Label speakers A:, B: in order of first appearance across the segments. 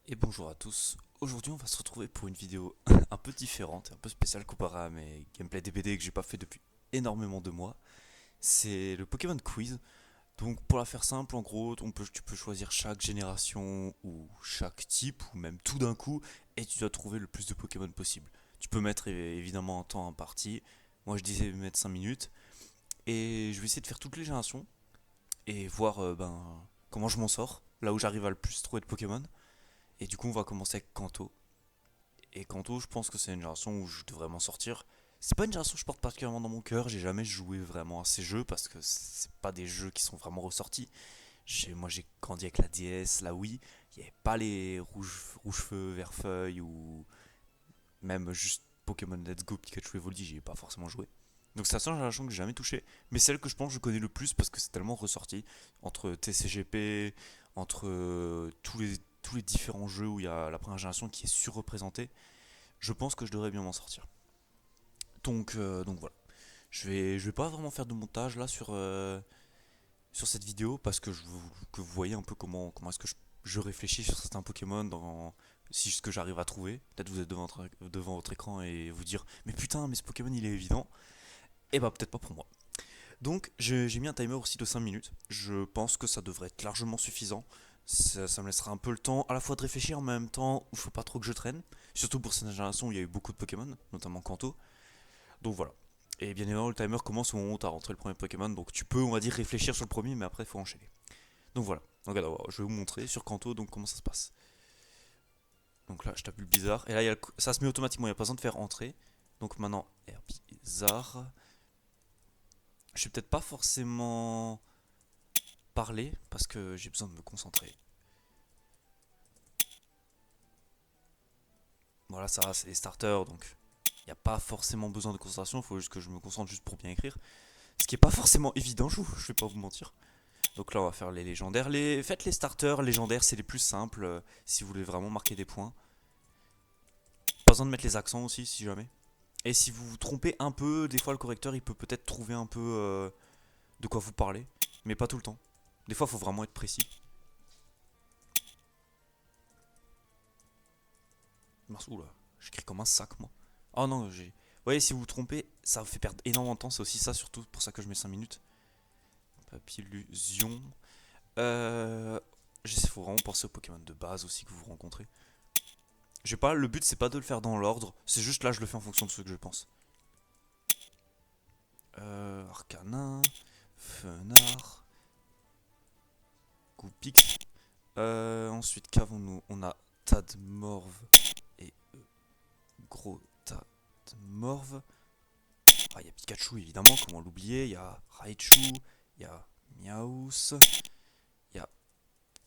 A: Et bonjour à tous. Aujourd'hui, on va se retrouver pour une vidéo un peu différente, un peu spéciale comparée à mes gameplays DBD que j'ai pas fait depuis énormément de mois. C'est le Pokémon Quiz. Donc, pour la faire simple, en gros, tu peux choisir chaque génération ou chaque type ou même tout d'un coup et tu dois trouver le plus de Pokémon possible. Tu peux mettre évidemment un temps imparti. Moi, je disais mettre 5 minutes et je vais essayer de faire toutes les générations et voir comment je m'en sors, là où j'arrive à le plus trouver de Pokémon. Et du coup, on va commencer avec Kanto. Et Kanto, je pense que c'est une génération où je devrais m'en sortir. C'est pas une génération que je porte particulièrement dans mon cœur. J'ai jamais joué vraiment à ces jeux parce que c'est pas des jeux qui sont vraiment ressortis. Moi, j'ai grandi avec la DS, la Wii. Il n'y avait pas les rouge feu, vert feuille ou même juste Pokémon Let's Go, Pikachu Evoldi. J'y ai pas forcément joué. Donc c'est la seule génération que j'ai jamais touché. Mais celle que je pense que je connais le plus parce que c'est tellement ressorti entre TCGP, entre tous les différents jeux où il y a la première génération qui est surreprésentée. Je pense que je devrais bien m'en sortir. Donc voilà. Je vais pas vraiment faire de montage là sur cette vidéo parce que vous voyez un peu comment est-ce que je réfléchis sur certains Pokémon si ce que j'arrive à trouver. Peut-être vous êtes devant votre écran et vous dire mais putain mais ce Pokémon il est évident. Et bah peut-être pas pour moi. Donc j'ai mis un timer aussi de 5 minutes. Je pense que ça devrait être largement suffisant. Ça me laissera un peu le temps à la fois de réfléchir en même temps où il faut pas trop que je traîne. Surtout pour cette génération où il y a eu beaucoup de Pokémon, notamment Kanto. Donc voilà. Et bien évidemment, le timer commence au moment où tu as rentré le premier Pokémon. Donc tu peux, on va dire, réfléchir sur le premier, mais après, il faut enchaîner. Donc voilà. Donc alors, je vais vous montrer sur Kanto donc, comment ça se passe. Donc là, je tape le bizarre. Et là, ça se met automatiquement, il n'y a pas besoin de faire entrer. Donc maintenant, air bizarre. Je vais peut-être pas forcément parler parce que j'ai besoin de me concentrer. Voilà, ça, c'est les starters, donc il n'y a pas forcément besoin de concentration. Il faut juste que je me concentre juste pour bien écrire. Ce qui est pas forcément évident, je vais pas vous mentir. Donc là, on va faire les légendaires. Faites les starters légendaires, c'est les plus simples si vous voulez vraiment marquer des points. Pas besoin de mettre les accents aussi, si jamais. Et si vous vous trompez un peu, des fois le correcteur il peut peut-être trouver un peu de quoi vous parler, mais pas tout le temps. Des fois, il faut vraiment être précis. Oula, j'écris comme un sac, moi. Oh non, j'ai. Vous voyez, si vous vous trompez, ça vous fait perdre énormément de temps. C'est aussi ça, surtout pour ça que je mets 5 minutes. Papillusion. Euh. Il faut vraiment penser aux Pokémon de base aussi que vous rencontrez. J'ai pas, le but c'est pas de le faire dans l'ordre, c'est juste là je le fais en fonction de ce que je pense. Arcanin, Fenard, Goupix. Ensuite, qu'avons-nous? On a Tadmorve et Gros Tadmorve. Ah, il y a Pikachu évidemment, comment l'oublier? Il y a Raichu, il y a Miaus, il y a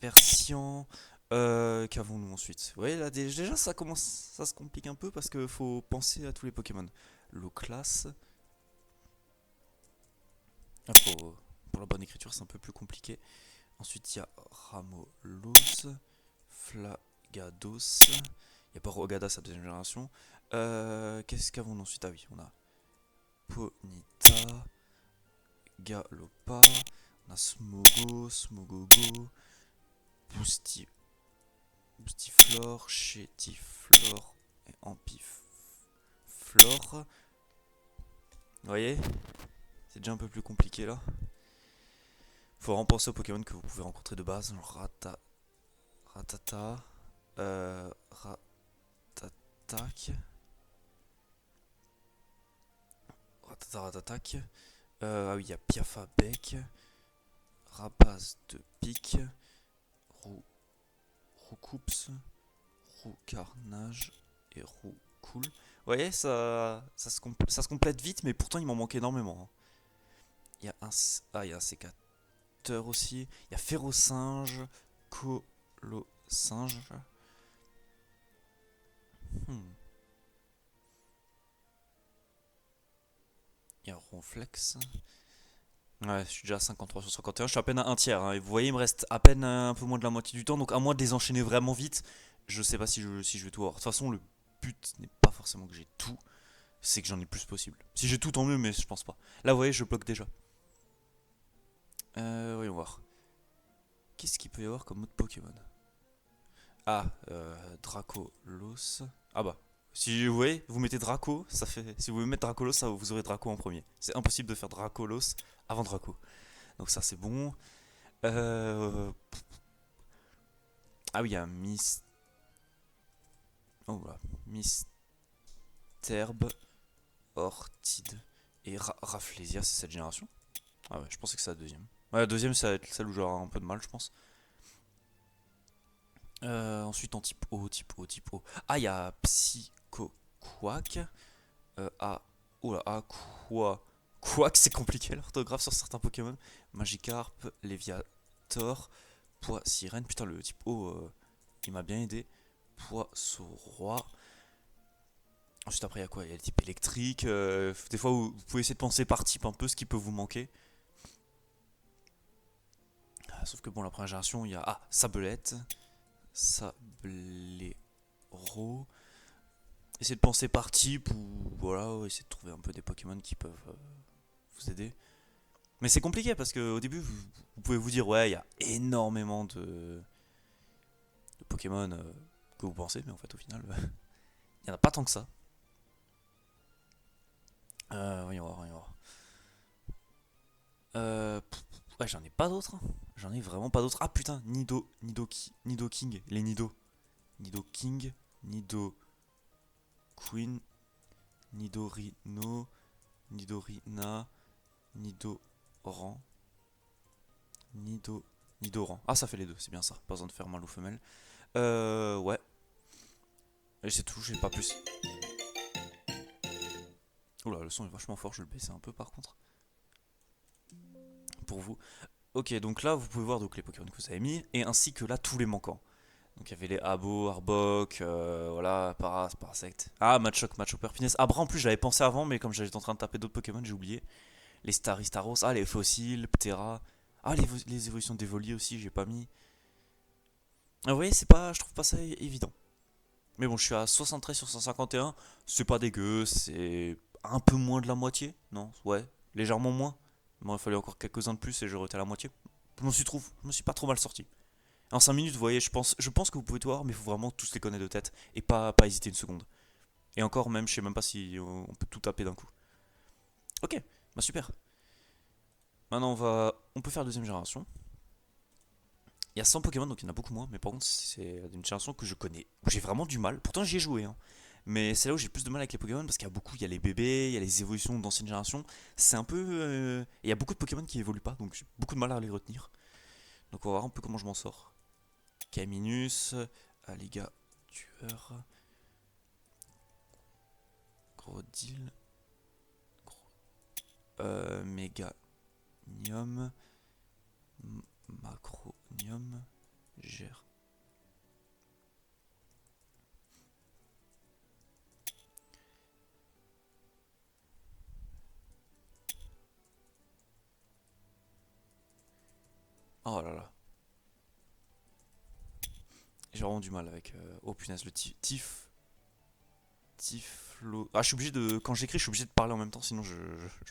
A: Persian. Qu'avons-nous ensuite? Ouais, là déjà ça commence, ça se complique un peu parce qu'il faut penser à tous les Pokémon. L'eau classe. Ah, pour la bonne écriture, c'est un peu plus compliqué. Ensuite, il y a Ramolos, Flagados. Il n'y a pas Rogadas à deuxième génération. Qu'est-ce qu'avons-nous ensuite? Ah oui, on a Ponita, Galopa, on a Smogo, Smogogo, Boosty, Boostiflore, Chétiflore et Ampiflore. Vous voyez? C'est déjà un peu plus compliqué là. Faut vraiment penser aux Pokémon que vous pouvez rencontrer de base, genre Ratata, Ratatac, Ratatac. Ah oui, il y a Piafa Bec, Rapace de Pique, Roux, Roucoups, Roucarnage et Roucool. Vous voyez, ça se complète vite, mais pourtant il m'en manque énormément, hein. Il y a un sécateur aussi. Il y a Férocinge, Colosinge. Hmm. Il y a Ronflex. Ouais, je suis déjà à 53 sur 51. Je suis à peine à un tiers, hein. Et vous voyez, il me reste à peine un peu moins de la moitié du temps. Donc, à moins de les enchaîner vraiment vite, je sais pas si je vais tout avoir. De toute façon, le but n'est pas forcément que j'ai tout, c'est que j'en ai le plus possible. Si j'ai tout, tant mieux, mais je pense pas. Là, vous voyez, je bloque déjà. Voyons voir. Qu'est-ce qu'il peut y avoir comme mode Pokémon? Ah, Dracolos. Ah bah. Si vous voyez, vous mettez Draco, ça fait. Si vous voulez mettre Dracolos, ça, vous aurez Draco en premier. C'est impossible de faire Dracolos avant Draco. Donc ça c'est bon. Euh... Ah oui, il y a Oh voilà. Misterbe, Ortide et Rafflesia, c'est cette génération. Ah ouais, je pensais que c'est la deuxième. Ouais, la deuxième, ça va être celle où j'aurai un peu de mal, je pense. Ensuite en type O, type O, type O. Ah, il y a Psychoquack. Ah, oh là, ah, quoi. Quack, c'est compliqué l'orthographe sur certains Pokémon. Magikarp, Léviator, Sirène. Putain, le type O, il m'a bien aidé. Poissaurois. Ensuite, après, il y a quoi? Il y a le type électrique. Des fois, vous pouvez essayer de penser par type un peu ce qui peut vous manquer. Ah, sauf que bon, la première génération, il y a. Ah, Sablette. Sablero. Essayez de penser par type ou voilà, essayez de trouver un peu des Pokémon qui peuvent vous aider. Mais c'est compliqué parce qu'au début, vous pouvez vous dire, ouais, il y a énormément de Pokémon que vous pensez, mais en fait, au final, il n'y en a pas tant que ça. Voyons voir, voyons voir. Ouais, j'en ai pas d'autres, hein. J'en ai vraiment pas d'autres. Ah putain, Nido King, les Nido. Nido King, Nido Queen, Nidorino, Nidorina, Nidoran, Nidoran. Ah, ça fait les deux, c'est bien ça. Pas besoin de faire mâle ou femelle. Ouais. Et c'est tout, j'ai pas plus. Oula, le son est vachement fort, je vais le baisser un peu par contre. Pour vous. Ok, donc là, vous pouvez voir donc, les Pokémon que vous avez mis, et ainsi que là, tous les manquants. Donc il y avait les Abo, Arbok, voilà, Parasect. Ah, Machopper, Finesse. Abra en plus, j'avais pensé avant, mais comme j'étais en train de taper d'autres Pokémon, j'ai oublié. Les Staristaros, ah, les fossiles, Ptera. Ah, les évolutions d'Evoli aussi, j'ai pas mis. Ah, vous voyez, c'est pas, je trouve pas ça évident. Mais bon, je suis à 73 sur 151. C'est pas dégueu, c'est un peu moins de la moitié. Non, ouais, légèrement moins. Bon, il fallait encore quelques-uns de plus et j'aurais été à la moitié. Je me suis pas trop mal sorti. En 5 minutes, vous voyez, je pense que vous pouvez tout voir, mais il faut vraiment tous les connaître de tête et pas hésiter une seconde. Et encore, même, je sais même pas si on peut tout taper d'un coup. Ok, bah super. Maintenant, on peut faire la deuxième génération. Il y a 100 Pokémon, donc il y en a beaucoup moins, mais par contre, c'est une génération que je connais, où j'ai vraiment du mal. Pourtant, j'y ai joué, hein. Mais c'est là où j'ai le plus de mal avec les Pokémon parce qu'il y a beaucoup, il y a les bébés, il y a les évolutions d'anciennes générations. C'est un peu. Et il y a beaucoup de Pokémon qui évoluent pas, donc j'ai beaucoup de mal à les retenir. Donc on va voir un peu comment je m'en sors. Caminus, Aliga Tueur, Grodil, Meganium, Macronium, Gère. Oh là là. J'ai vraiment du mal avec. Oh punaise, le Tiflo. Ah, je suis obligé de. Quand j'écris, je suis obligé de parler en même temps, sinon je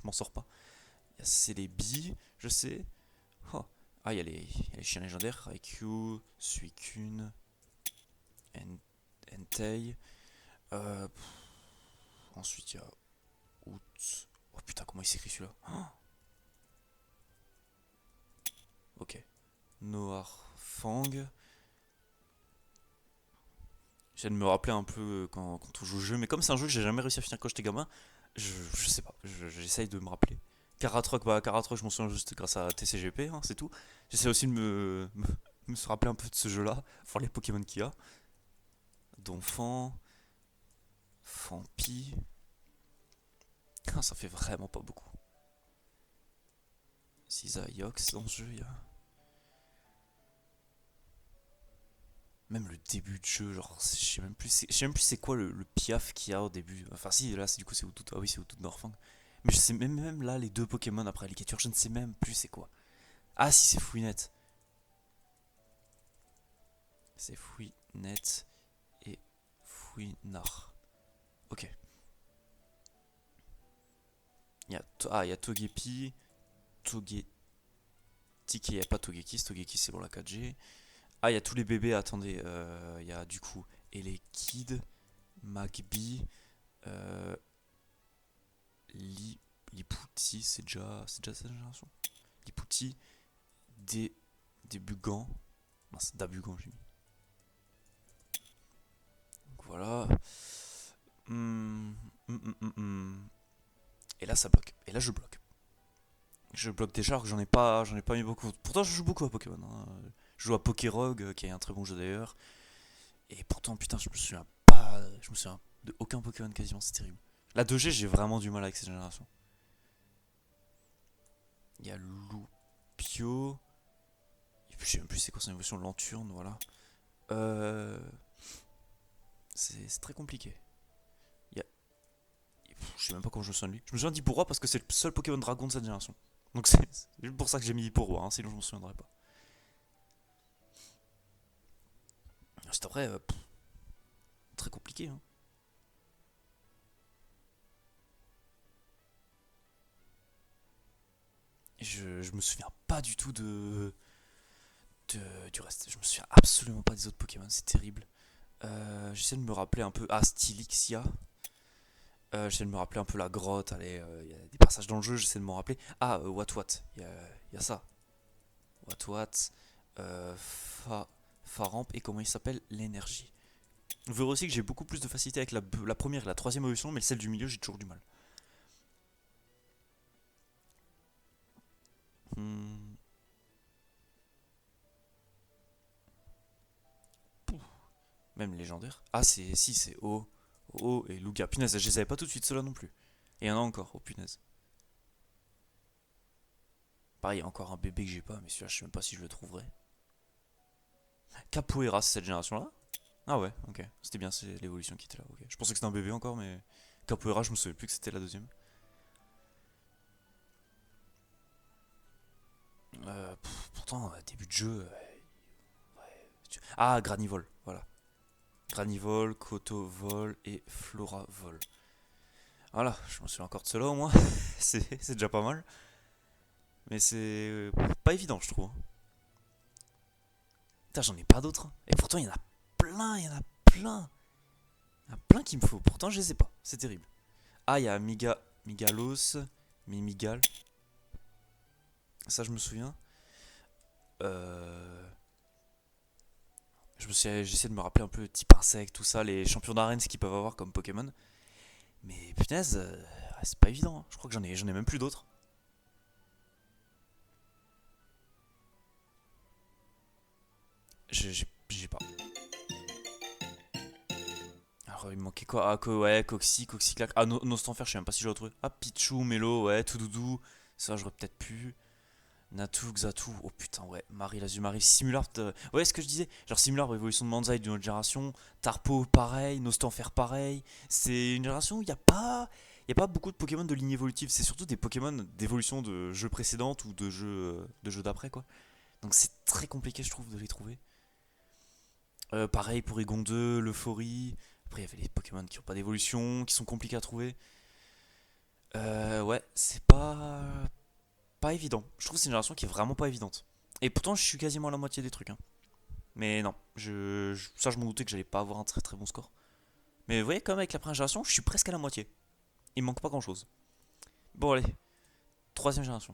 A: m'en sors pas. Il y a Celebi, je sais. Oh. Ah, il y a les chiens légendaires. Raikou, Suicune, Entei. Ensuite, il y a Out. Oh putain, comment il s'écrit celui-là? Oh, ok. Noir Fang. J'essaie de me rappeler un peu quand on joue au jeu, mais comme c'est un jeu que j'ai jamais réussi à finir quand j'étais gamin, je sais pas, j'essaye de me rappeler. Karatroc, bah Karatroc, je m'en souviens juste grâce à TCGP, hein, c'est tout. J'essaie aussi de me se rappeler un peu de ce jeu-là, voir les Pokémon qu'il y a. Donphan, Fampi. Ah, ça fait vraiment pas beaucoup. Yox dans ce jeu, il y a. Même le début de jeu, genre, je sais même plus, je sais même plus c'est quoi le piaf qu'il y a au début. Enfin, si, là, du coup, c'est Outout. Ah oui, c'est Outout Norfang. Mais je sais même là, les deux Pokémon après Alligator, je ne sais même plus c'est quoi. Ah, si, c'est Fouinette. C'est Fouinette et Fouinard. Ok. Il y a Togepi, Togetic, il n'y a pas Togekiss, Togekiss c'est pour la 4G. Ah, il y a tous les bébés, attendez. Il y a du coup Elekid, Magby, euh, Lipouti, c'est déjà sa génération. Lipouti, des, des Bugans. Non, c'est Dabugan, j'ai mis. Donc voilà. Et là, ça bloque. Et là, je bloque. Je bloque déjà alors que j'en ai pas mis beaucoup. Pourtant, je joue beaucoup à Pokémon, hein. Je joue à Pokérogue, qui est un très bon jeu d'ailleurs. Et pourtant, putain, je me souviens pas. Je me souviens de aucun Pokémon quasiment, c'est terrible. La 2G, j'ai vraiment du mal avec cette génération. Il y a Loupio. Et puis, je sais même plus c'est quoi son évolution, Lanturne, voilà. Euh, c'est très compliqué. Il y a, je sais même pas comment je me souviens de lui. Je me souviens d'Hyporoa parce que c'est le seul Pokémon Dragon de cette génération. Donc c'est pour ça que j'ai mis Hyporoa, hein, sinon je m'en souviendrai pas. C'est après très compliqué, hein. Je me souviens pas du tout du reste. Je me souviens absolument pas des autres Pokémon, c'est terrible. J'essaie de me rappeler un peu. Ah, Stylixia. J'essaie de me rappeler un peu la grotte. Allez, il y a des passages dans le jeu, j'essaie de m'en rappeler. Ah, What. Il y a ça. What. Faramp. Et comment il s'appelle? L'énergie. Vous verrez aussi que j'ai beaucoup plus de facilité avec la première et la troisième évolution, mais celle du milieu, j'ai toujours du mal. Hmm, Même légendaire. Ah, si, c'est O et Lugia. Punaise, je les avais pas tout de suite ceux-là non plus. Et il y en a encore, oh punaise. Pareil, il y a encore un bébé que j'ai pas, mais celui-là, je sais même pas si je le trouverai. Capoeira, c'est cette génération-là? Ah ouais, ok. C'était bien, c'est l'évolution qui était là. Ok. Je pensais que c'était un bébé encore, mais Capoeira, je me souviens plus que c'était la deuxième. Pourtant, début de jeu. Ah, Granivol, voilà. Granivol, Kotovol et Floravol. Voilà, je me souviens encore de cela au moins. C'est déjà pas mal. Mais c'est pas évident, je trouve, hein. Putain, j'en ai pas d'autres, hein. Et pourtant, il y en a plein, il y en a plein. Il y en a plein qu'il me faut. Pourtant, je les ai pas. C'est terrible. Ah, il y a Migalos, Mimigal. Ça, je me souviens. Euh, j'essaie de me rappeler un peu type insecte, tout ça, les champions d'arène, ce qu'ils peuvent avoir comme Pokémon. Mais punaise, c'est pas évident, hein. Je crois que j'en ai même plus d'autres. J'ai pas. Alors, il me manquait quoi? Ah, ouais, Coxyclac. Ah, Nostanfer, je sais même pas si j'ai retrouvé. Ah, Pichou, Melo, ouais, tout doudou. Ça, j'aurais peut-être pu. Natu, Xatu, oh putain, ouais, Marie Lazumari, Simulart, ouais, ce que je disais, genre Simulart, évolution de Manzai d'une autre génération, Tarpo, pareil, Nostanfer, pareil, c'est une génération où il y a pas beaucoup de Pokémon de ligne évolutive, c'est surtout des Pokémon d'évolution de jeux précédentes ou de jeux d'après, quoi. Donc c'est très compliqué, je trouve, de les trouver. Pareil pour Egon 2, l'Euphorie, après il y avait les Pokémon qui n'ont pas d'évolution, qui sont compliqués à trouver. Ouais, c'est pas évident. Je trouve que c'est une génération qui est vraiment pas évidente. Et pourtant, je suis quasiment à la moitié des trucs, hein. Mais non, ça, je m'en doutais que j'allais pas avoir un très très bon score. Mais vous voyez, quand même, avec la première génération, je suis presque à la moitié. Il me manque pas grand chose. Bon, allez, troisième génération.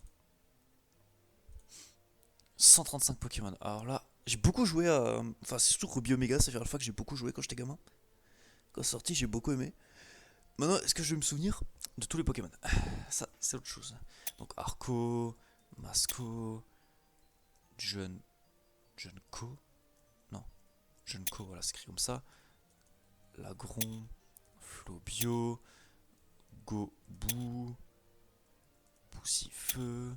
A: 135 Pokémon. Alors là, j'ai beaucoup joué à. Enfin, c'est surtout Ruby Omega, ça fait la fois que j'ai beaucoup joué quand j'étais gamin. Quand c'est sorti, j'ai beaucoup aimé. Maintenant, est-ce que je vais me souvenir de tous les Pokémon? Ça, c'est autre chose. Donc, Arco, Masco, Jun, Junko. Non, Junko, voilà, c'est écrit comme ça. Lagron, Flobio, Gobu, Poussifeu,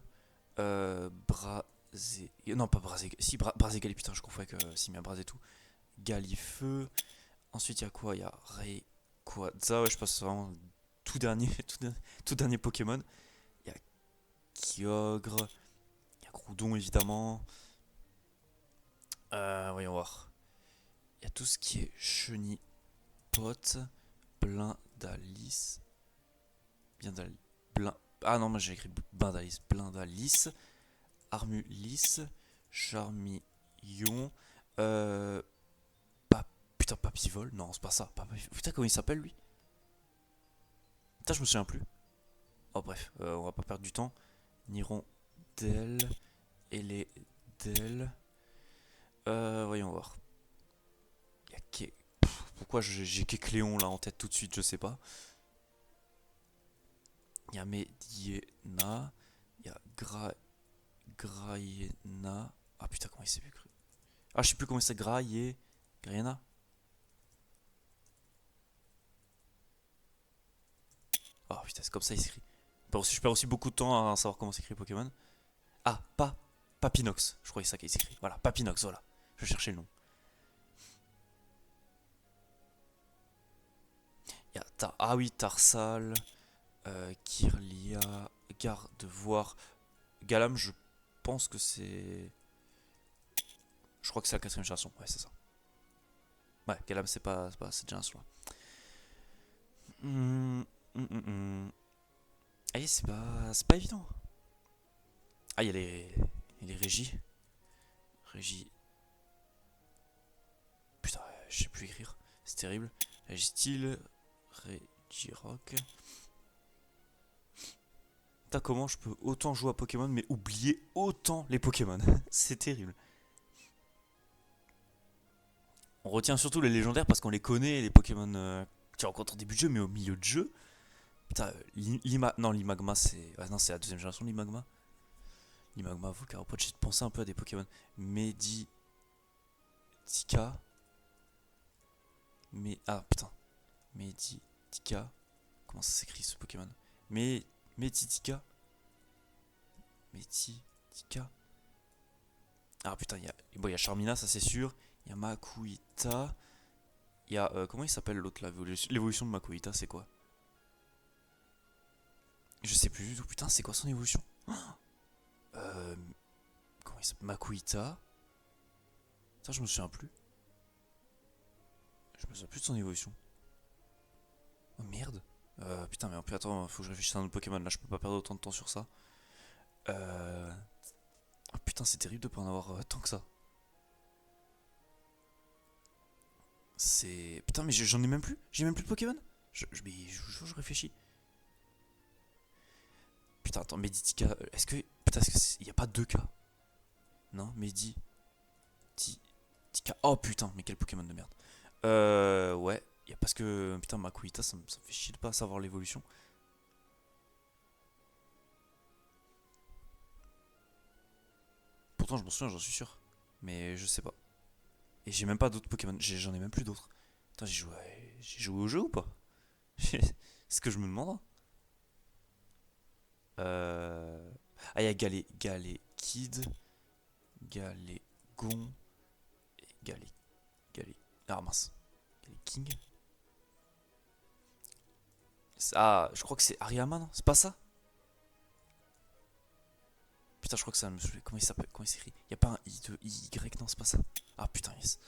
A: Brasé. Non, pas Brasé. Si, Brasé Gali, putain, je confonds avec Simia Brasé et tout. Galifeu. Ensuite, il y a quoi? Il y a Rayquaza, ouais, je pense que c'est vraiment tout dernier, tout dernier Pokémon. Il y a Kyogre, il y a Groudon évidemment. Voyons voir. Il y a tout ce qui est Chenille, Pote, Blindalis, bien Blin... Ah non, moi j'ai écrit Blindalis, Armulis, Charmillon, Euh... Pas... Putain, Papivol? Non, c'est pas ça. Putain, comment il s'appelle lui? Putain, je me souviens plus. Oh, bref, on va pas perdre du temps. Nirondelle. Et les Del. Voyons voir. Y a Pourquoi j'ai Kecléon là en tête tout de suite, je sais pas. Il y a Mediena. Il y a Graïena. Ah putain, comment il s'est écrit? Ah, je sais plus comment c'est. Graïena. Ah putain, c'est comme ça il s'écrit. Je perds aussi beaucoup de temps à savoir comment s'écrit Pokémon. Ah, Papinox. Je croyais ça qu'il s'écrit. Voilà, Papinox, voilà. Je cherchais le nom. Ah oui, Tarsal. Kirlia. Gardevoir. Galam, je pense que c'est. Je crois que c'est la quatrième génération. Ouais, c'est ça. Ouais, Galam, c'est pas cette génération-là. Ah, c'est pas évident. Ah, il y a les Régis. Régis. Putain, je sais plus écrire. C'est terrible. Régistyle. Regirock. Putain, comment je peux autant jouer à Pokémon mais oublier autant les Pokémon? C'est terrible. On retient surtout les légendaires parce qu'on les connaît, les Pokémon que tu rencontres au début de jeu, mais au milieu de jeu. Putain, non, l'Imagma, c'est. Ah non, c'est la deuxième génération, l'Imagma. L'Imagma, Volcaropod, j'ai pensé un peu à des Pokémon. Meditika. Ah putain. Meditika. Comment ça s'écrit ce Pokémon? Meditika. Meditika. Ah putain, il y a Charmina, ça c'est sûr. Il y a Makuita. Il y a. Comment il s'appelle l'autre là? L'évolution de Makuita, c'est quoi? Je sais plus du tout. Putain, c'est quoi son évolution? Comment il s'appelle? Makuita. Ça, je me souviens plus. Je me souviens plus de son évolution. Oh merde. Putain, mais attends, faut que je réfléchisse à un autre Pokémon. Là, je peux pas perdre autant de temps sur ça. Oh putain, c'est terrible de pas en avoir tant que ça. C'est. Putain, mais j'en ai même plus. J'ai même plus de Pokémon. Je réfléchis. Putain, attends, Meditika. Est-ce que. Putain, est-ce qu'il y a pas 2K? Non, Meditika. Oh putain, mais quel Pokémon de merde. Ouais. Parce que. Putain, Makuita, ça me fait chier de pas savoir l'évolution. Pourtant, je m'en souviens, j'en suis sûr. Mais je sais pas. Et j'ai même pas d'autres Pokémon. J'en ai même plus d'autres. Putain, j'ai joué au jeu ou pas? C'est ce que je me demande, hein. Ah, il y a Galekid, Galégon, et Galé. Ah mince. King. Ah, je crois que c'est Ariama, non? C'est pas ça? Putain, je crois que ça me saoule. Comment il s'appelle? Comment il s'écrit? Y a pas un I de Y, non, c'est pas ça. Ah putain, yes.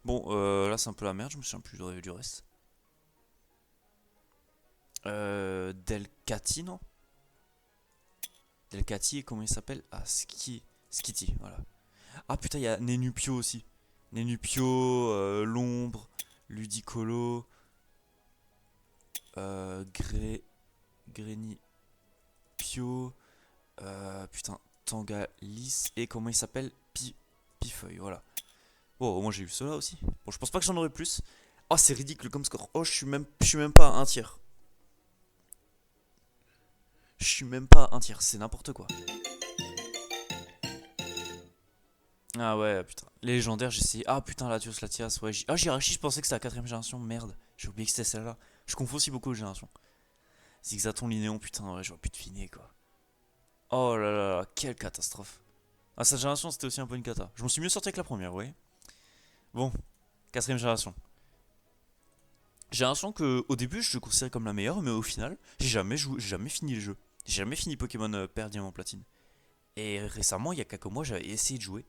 A: Bon, là c'est un peu la merde, je me souviens plus du reste. Delcati, non? Delcati, et comment il s'appelle? Ah, Skitty, voilà. Ah putain, il y a Nenupio aussi. Nenupio, l'ombre, Ludicolo, Grenipio, putain, Tangalis, et comment il s'appelle? Pifeuille, voilà. Bon, au moins j'ai eu cela aussi. Bon, je pense pas que j'en aurai plus. Oh, c'est ridicule comme score. Oh, je suis même pas à un tiers. Je suis même pas à un tiers, c'est n'importe quoi. Ah ouais, putain. Les légendaires, j'ai essayé. Ah putain, Latios, Latias, ouais. Ah, Jirachi, je pensais que c'était la quatrième génération. Merde, j'ai oublié que c'était celle-là. Je confonds aussi beaucoup les générations. Zigzaton, Linéon, putain, ouais, je vois plus de finet quoi. Oh là là là, quelle catastrophe. Ah, cette génération, c'était aussi un peu une cata. Je m'en suis mieux sorti avec la première, ouais. Bon, quatrième génération. Génération que, au début, je le considérais comme la meilleure, mais au final, j'ai jamais fini le jeu. J'ai jamais fini Pokémon Père Diamant Platine. Et récemment, il y a quelques mois, j'avais essayé de jouer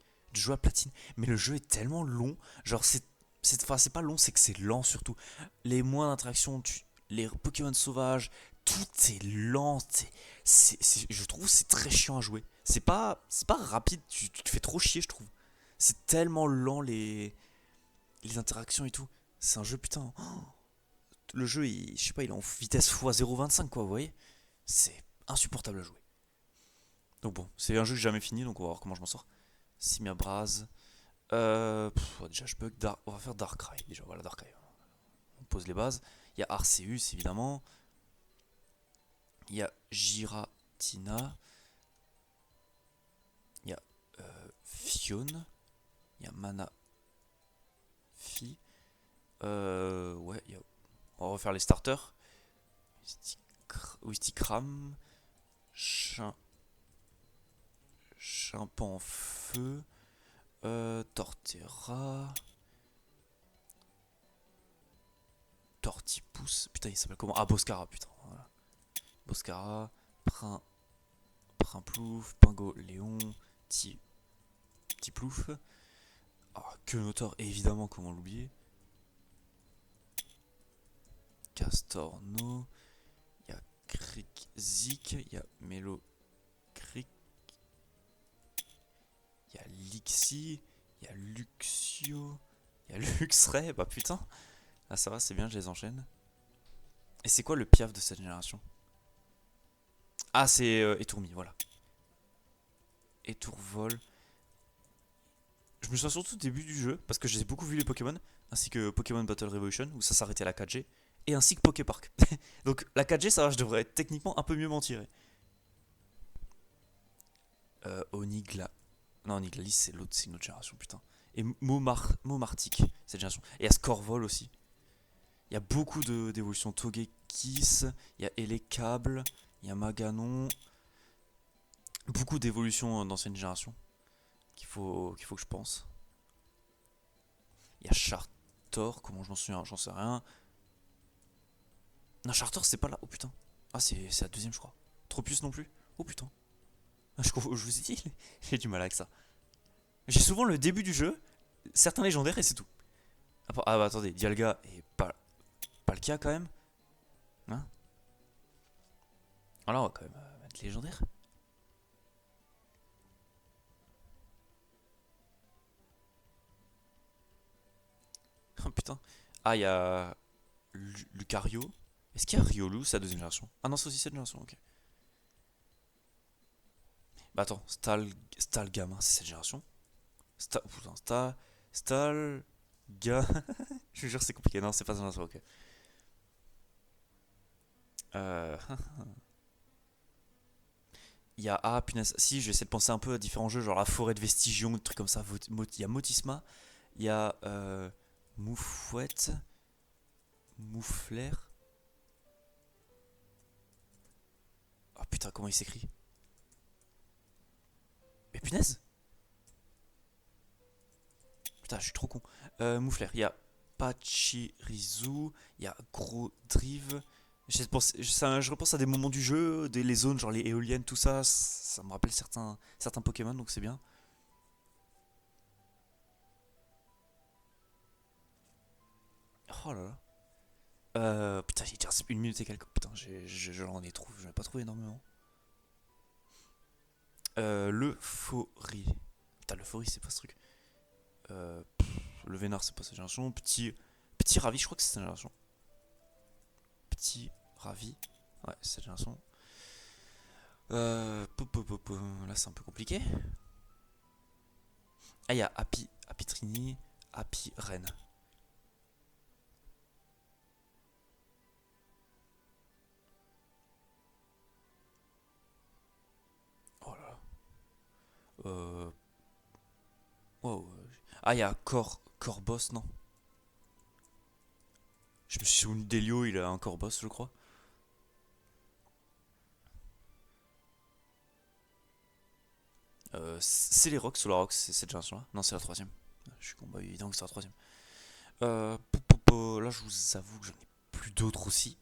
A: à Platine, mais le jeu est tellement long. Genre, enfin, c'est pas long, c'est que c'est lent surtout. Les moindres d'interactions, les Pokémon sauvages, tout est lent. Je trouve c'est très chiant à jouer. C'est pas rapide, tu te fais trop chier, je trouve. C'est tellement lent les interactions et tout. C'est un jeu, putain. Le jeu, je sais pas, il est en vitesse x 0,25 quoi, vous voyez. C'est insupportable à jouer. Donc bon, c'est un jeu que j'ai jamais fini, donc on va voir comment je m'en sors. Simia Braz. Déjà, je bug. On va faire Darkrai. Déjà, voilà, Darkrai. On pose les bases. Il y a Arceus, évidemment. Il y a Giratina. Il y a Fion. Il y a Manafi. Ouais, on va refaire les starters. Wistikram. Chimpan en feu. Torterra. Tortipousse. Putain, il s'appelle comment? Ah, Boscara, putain. Voilà. Boscara. Primplouf. Pingo Léon. Petit Plouf. Ah, Quenotor, évidemment, comment l'oublier. Castorno. Il y a Krikzik. Il y a Melo Krik. Il y a Lixi. Il y a Luxio. Il y a Luxray. Bah putain. Ah, ça va, c'est bien, je les enchaîne. Et c'est quoi le piaf de cette génération? Ah, c'est Étourmi, voilà. Étourvol. Je me souviens surtout du début du jeu, parce que j'ai beaucoup vu les Pokémon, ainsi que Pokémon Battle Revolution, où ça s'arrêtait à la 4G, et ainsi que Poképark. Donc la 4G, ça va, je devrais techniquement un peu mieux m'en tirer. Onigla. Non, Oniglalis, c'est une autre génération, putain. Et Momartic, cette génération. Et il y a Scorvol aussi. Il y a beaucoup d'évolutions. Togekiss, il y a Elekable, il y a Maganon. Beaucoup d'évolutions d'ancienne génération qu'il faut que je pense. Il y a Chartor, comment je m'en souviens, j'en sais rien. Non, Chartor, c'est pas là. Oh putain. Ah, c'est la deuxième, je crois. Tropius non plus. Oh putain. Je vous ai dit, j'ai du mal avec ça. J'ai souvent le début du jeu, certains légendaires et c'est tout. Ah bah attendez, Dialga et Palkia quand même. Hein? Alors on va quand même mettre légendaire. Oh putain. Ah, il y a Lucario. Est-ce qu'il y a Riolu, c'est la deuxième génération? Ah non, c'est aussi cette génération, ok. Bah attends, Stalgam, c'est cette génération. Putain, Stalga. Je vous jure, c'est compliqué. Non, c'est pas cette génération, ok. Euh, Il y a. Ah, punaise. Si, j'essaie de penser un peu à différents jeux, genre la forêt de Vestigion, des trucs comme ça. Il y a Motisma. Il y a. Moufouette. Mouflair. Oh putain, comment il s'écrit? Mais punaise! Putain, je suis trop con. Mouflair. Il y a Pachirisu. Il y a Gros Drive. Je repense à des moments du jeu, les zones, genre les éoliennes, tout ça. Ça me rappelle certains Pokémon, donc c'est bien. Oh là là. Putain, j'ai déjà 1 minute et quelques. Putain, j'en ai trouvé. J'en ai pas trouvé énormément. Le Fori. Putain, le Fori, c'est pas ce truc. Le Vénard, c'est pas sa génération. Petit Ravi, je crois que c'est sa génération. Petit Ravi. Ouais, c'est sa génération. Là, c'est un peu compliqué. Ah, il y a Happy Trini, Happy Ren. Oh là là. Euh, wow. Ah, il y a Corboss, non? Je me suis souvenu d'Elio, il a un Corboss, je crois. C'est les Rocks, Solorox, c'est cette génération-là. Non, c'est la troisième. Je suis con, bah évidemment que c'est la troisième. Là, je vous avoue que j'en ai plus d'autres aussi.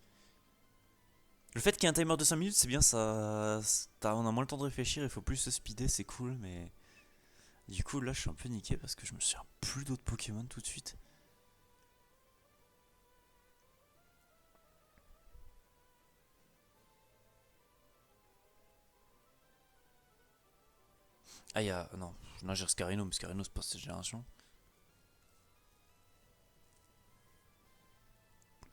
A: Le fait qu'il y ait un timer de 5 minutes, c'est bien, on a moins le temps de réfléchir, il faut plus se speeder, c'est cool, mais. Du coup, là, je suis un peu niqué parce que je me souviens plus d'autres Pokémon tout de suite. Ah, il y a. Non, Scarino, mais Scarino c'est pas cette génération.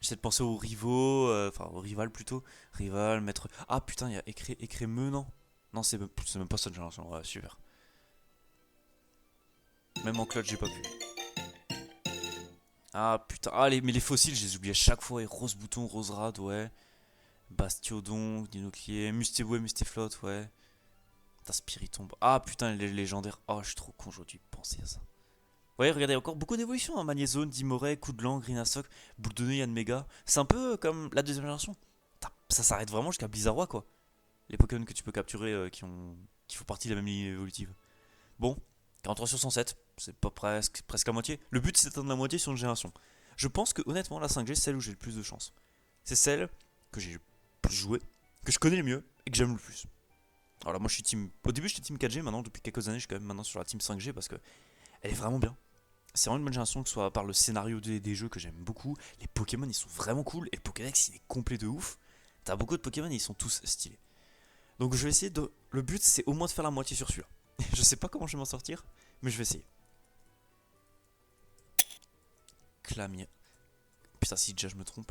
A: J'essaie de penser aux rivaux, enfin aux rivales plutôt. Rival, maître. Ah putain, il y a Écrémeux, non? Non, c'est même pas cette génération. Ouais, super. Même en clutch, j'ai pas pu. Ah putain, mais les fossiles, je les oublie à chaque fois. Et Rose Bouton, Rose Rad, ouais. Bastiodon, Dinoclier, Mustébué, Mustéflotte, ouais. Putain, Spiritombe. Ah putain, les légendaires. Oh, je suis trop con, j'aurais dû penser à ça. Ouais, regardez, encore beaucoup d'évolutions, hein. Magnézone, Dimoret, Coup de Langue, Greenasoc, Boule de Nez, Yann Mega. C'est un peu comme la deuxième génération. Putain, ça s'arrête vraiment jusqu'à Blizzardroid, quoi. Les Pokémon que tu peux capturer qui font partie de la même ligne évolutive. Bon, 43 sur 107, c'est pas presque la moitié. Le but c'est d'atteindre la moitié sur une génération. Je pense que honnêtement la 5G c'est celle où j'ai le plus de chance. C'est celle que j'ai le plus joué, que je connais le mieux et que j'aime le plus. Alors là, moi je suis team. Au début j'étais team 4G, maintenant depuis quelques années je suis quand même maintenant sur la team 5G parce que elle est vraiment bien. C'est vraiment une bonne génération, que ce soit par le scénario des jeux que j'aime beaucoup. Les Pokémon ils sont vraiment cool et le Pokédex il est complet de ouf. T'as beaucoup de Pokémon et ils sont tous stylés. Donc je vais essayer de. Le but c'est au moins de faire la moitié sur celui-là. Je sais pas comment je vais m'en sortir, mais je vais essayer. Clamia. Putain, si déjà je me trompe.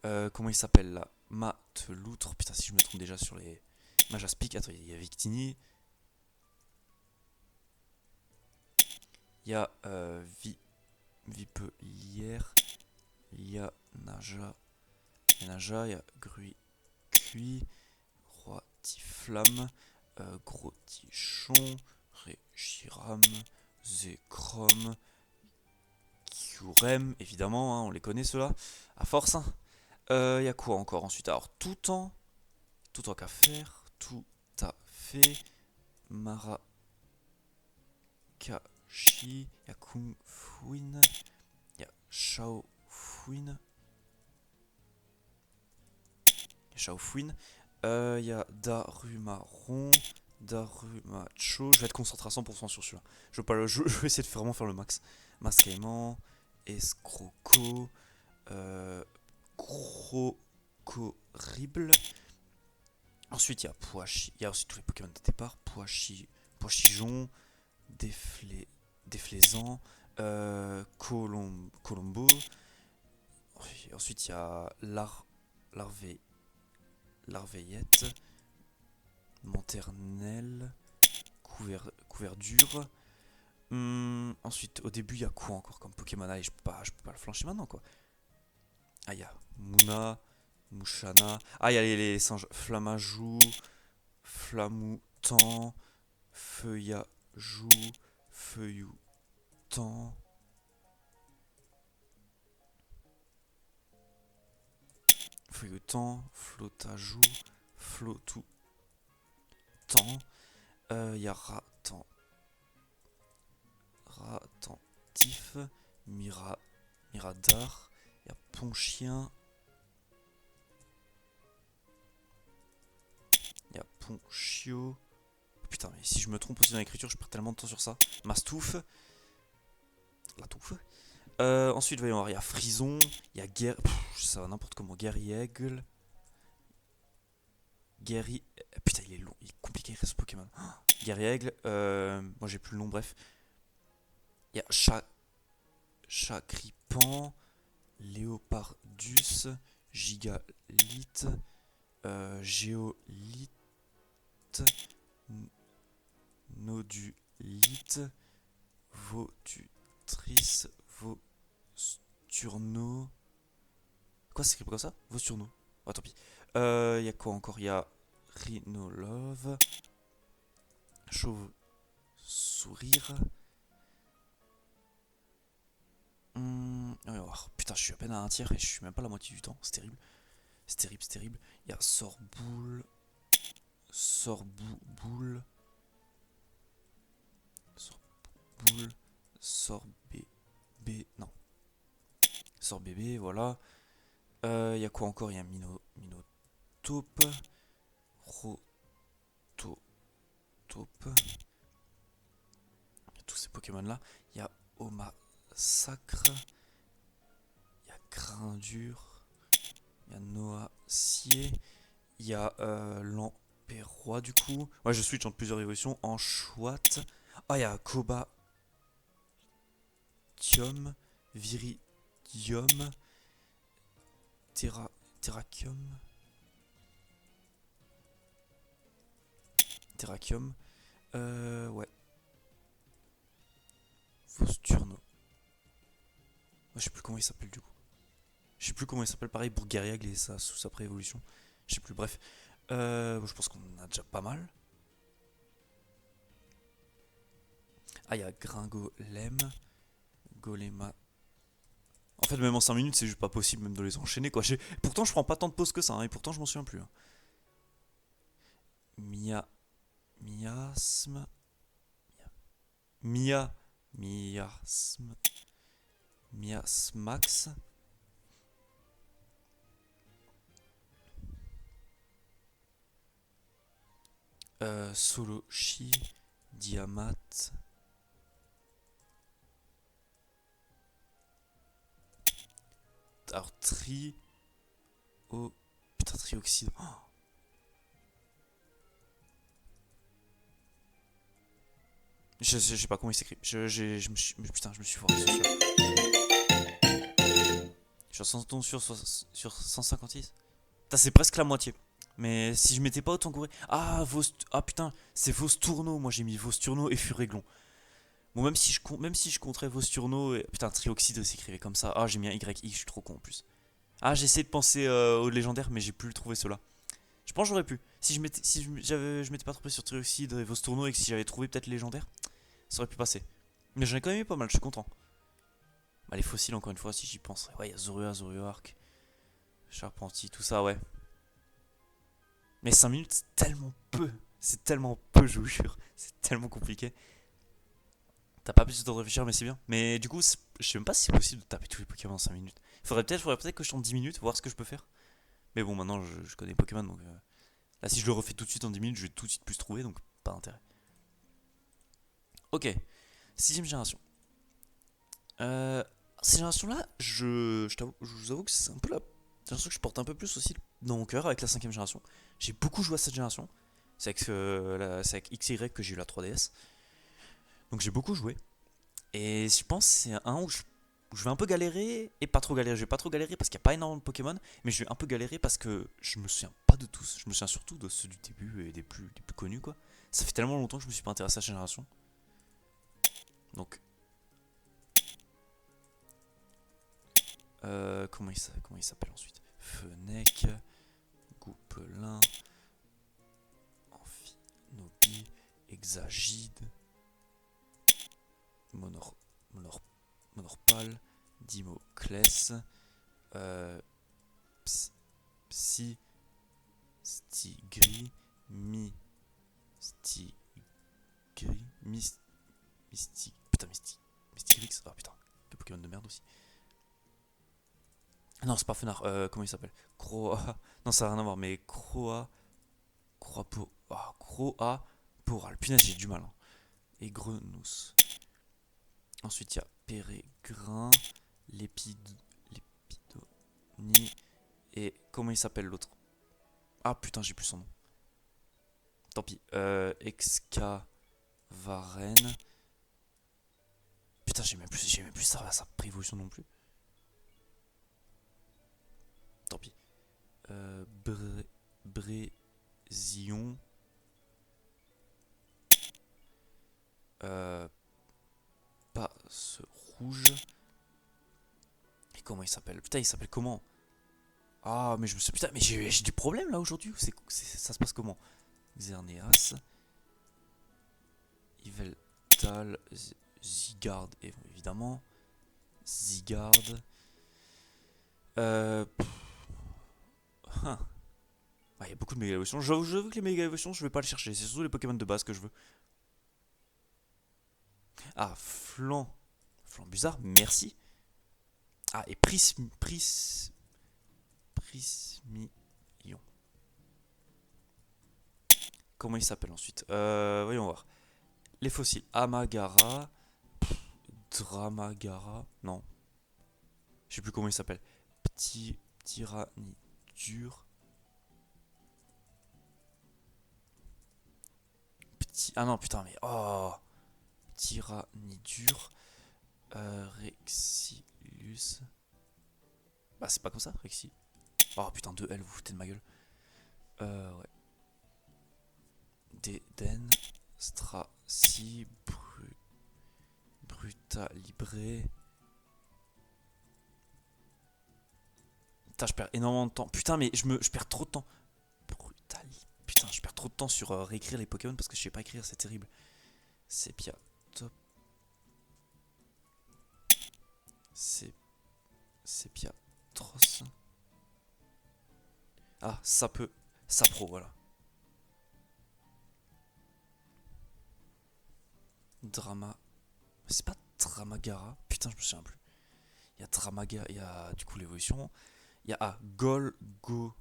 A: Comment il s'appelle là? Mateloutre. Putain, si je me trompe déjà sur les. Majaspic. Attends, il y a Victini. Il y a Vipelière. Il y a Naja. Il y a Naja. Il y a Gruy. Cuit. Roi Tiflamme. Gros Tichon. Régiram. Zekrom. Kyurem, évidemment, hein, on les connaît ceux-là. À force, hein. Y a quoi encore ensuite? Alors, tout en qu'à faire, tout à fait. Marakashi, y a Kung Fuin, y a Shao Fuin, y a Darumaron, Darumacho. Je vais être concentré à 100% sur celui-là. Je vais essayer de vraiment faire le max. Mascaïman, Escroco, Crocorible. Ensuite, il y a Poachi. Il y a aussi tous les Pokémon de départ. Poachijon, Déflaisant, Colombo. Ensuite, il y a Larveillette, Manternelle, Couverdure. Ensuite, au début, il y a quoi encore comme Pokémon? Allez, je peux pas le flancher maintenant, quoi. Ah, il y a Muna, Mouchana. Ah, il y a les singes. Flamajou, Flamoutan, Feuillajou, Feuilloutan. Feuilloutan, Flotajou, Flotoutan. Il y a Ratentif, Miradar. Il y a Ponchien. Il y a Ponchio. Putain, mais si je me trompe aussi dans l'écriture, je perds tellement de temps sur ça. Mastouf. La touffe. Ensuite, voyons voir, il y a Frison. Il y a ça va n'importe comment. Guerriègle. Guerri. Putain, il est long. Il est compliqué ce Pokémon. Guerriègle. Moi, j'ai plus le nom, bref. Il y a Chagripan. Léopardus. Gigalite. Géolite. Nodulite. Votutrice. Vosturno. Quoi, c'est écrit comme ça? Vosturno. Oh, tant pis. Y a quoi encore? Y a Rhinolove. Chauve-sourire. Putain, je suis à peine à un tiers et je suis même pas à la moitié du temps. C'est terrible. C'est terrible, c'est terrible. Il y a Sorboule. Sorboule. Sorboule. Sorbébé. Non. Sorbébé, voilà. Il y a quoi encore? Il y a Minotape. Rototope. Tous ces Pokémon là. Il y a Omasacre. Il y a Grindur. Il y a Noacier. Il y a Perrois du coup. Ouais, je switch entre plusieurs évolutions. En chouette. Ah, il y a Cobatium, Viridium, Terrakium. Terrakium. Ouais. Vosturno. Je sais plus comment il s'appelle du coup. Je sais plus comment il s'appelle. Pareil pour Guerriagle et ça sous sa pré-évolution. Je sais plus, bref. Je pense qu'on en a déjà pas mal. Ah, il y a Gringolem. Golema. En fait, même en 5 minutes, c'est juste pas possible même de les enchaîner quoi. Pourtant, je prends pas tant de pauses que ça, hein, et pourtant, je m'en souviens plus. Hein. Miasme. Miasme. Miasmax. Solochi. Diamat. Alors, Oh. Putain, trioxyde. Oh. Je sais pas comment il s'écrit. Putain, je me suis foiré sur celui-là. Sur 100 sur 156. Putain, c'est presque la moitié. Mais si je m'étais pas autant couru. Ah, ah putain, c'est Vosturno. Moi j'ai mis Vosturno et Furéglon. Bon, même si je compterais Vosturno et. Putain, Trioxyde s'écrivait comme ça. Ah, j'ai mis un YI, je suis trop con en plus. Ah, j'ai essayé de penser aux légendaires, mais j'ai plus trouvé cela. Je pense que j'aurais pu. Si je m'étais pas trompé sur Trioxyde et Vosturno et que si j'avais trouvé peut-être légendaire, ça aurait pu passer. Mais j'en ai quand même eu pas mal, je suis content. Bah, les fossiles, encore une fois, si j'y pense. Ouais, il y a Zorua, Zoruark, Charpentier, tout ça, ouais. Mais 5 minutes, c'est tellement peu. C'est tellement peu, je vous jure. C'est tellement compliqué. T'as pas plus de temps de réfléchir, mais c'est bien. Mais du coup, je sais même pas si c'est possible de taper tous les Pokémon en 5 minutes. Faudrait peut-être que je tente 10 minutes, voir ce que je peux faire. Mais bon, maintenant, je connais Pokémon, donc. Là, si je le refais tout de suite en 10 minutes, je vais tout de suite plus trouver, donc pas d'intérêt. Ok, sixième génération. Cette génération-là, je vous avoue que c'est un peu la génération que je porte un peu plus aussi dans mon cœur avec la cinquième génération. J'ai beaucoup joué à cette génération. C'est avec XY que j'ai eu la 3DS. Donc j'ai beaucoup joué. Et je pense que c'est un où je vais un peu galérer et pas trop galérer. Je vais pas trop galérer parce qu'il n'y a pas énormément de Pokémon, mais je vais un peu galérer parce que je me souviens pas de tous. Je me souviens surtout de ceux du début et des plus connus quoi. Ça fait tellement longtemps que je me suis pas intéressé à cette génération. Donc, comment il s'appelle ensuite? Fennec, Goupelin, Amphinobi, Exagide, Monor, Monor, Monorpal, Dimoclès, Psy, Stigri, Mystigri, putain, Mystigrix, ah putain, quel Pokémon de merde aussi. Non, c'est pas Fenard, comment il s'appelle? Croa, non, ça n'a rien à voir, mais Croa Poral, punaise, j'ai du mal. Hein. Et Grenousse. Ensuite, il y a Pérégrin, Lépidoni, et comment il s'appelle l'autre? Ah putain, j'ai plus son nom. Tant pis. Excavaren. Putain, j'ai même plus sa prévolution non plus. Tant pis. Brézion. Passe rouge. Et comment il s'appelle? Putain, il s'appelle comment? Ah, mais je me suis. Putain, mais j'ai du problème là aujourd'hui. Ça se passe comment? Xerneas. Yveltal. Zigard, évidemment. Zigard. Hein. Ah, il y a beaucoup de méga évolutions. J'avoue que les méga évolutions, je vais pas le chercher. C'est surtout les Pokémon de base que je veux. Ah, Flambuzard, merci. Ah, et Prismillon. Comment il s'appelle ensuite? Voyons voir. Les fossiles. Amagara. Dramagara. Non. Je sais plus comment il s'appelle. Petit Tyrannidur. Ah non, putain, mais oh. Tyrannidur. Rexilus. Bah, c'est pas comme ça, Rexi. Oh putain, 2L, vous foutez de ma gueule. Ouais. Deden. Strasi. Brutalibré. Putain, je perds énormément de temps. Putain, mais je perds trop de temps. Putain, je perds trop de temps sur réécrire les Pokémon parce que je sais pas écrire, c'est terrible. Sepia. Top. Sepia. Tross. Ah, ça peut. Sapro, voilà. Drama. C'est pas Dramagara. Putain, je me souviens plus. Il y a Dramagara. Il y a du coup l'évolution. Il y a Golgopat.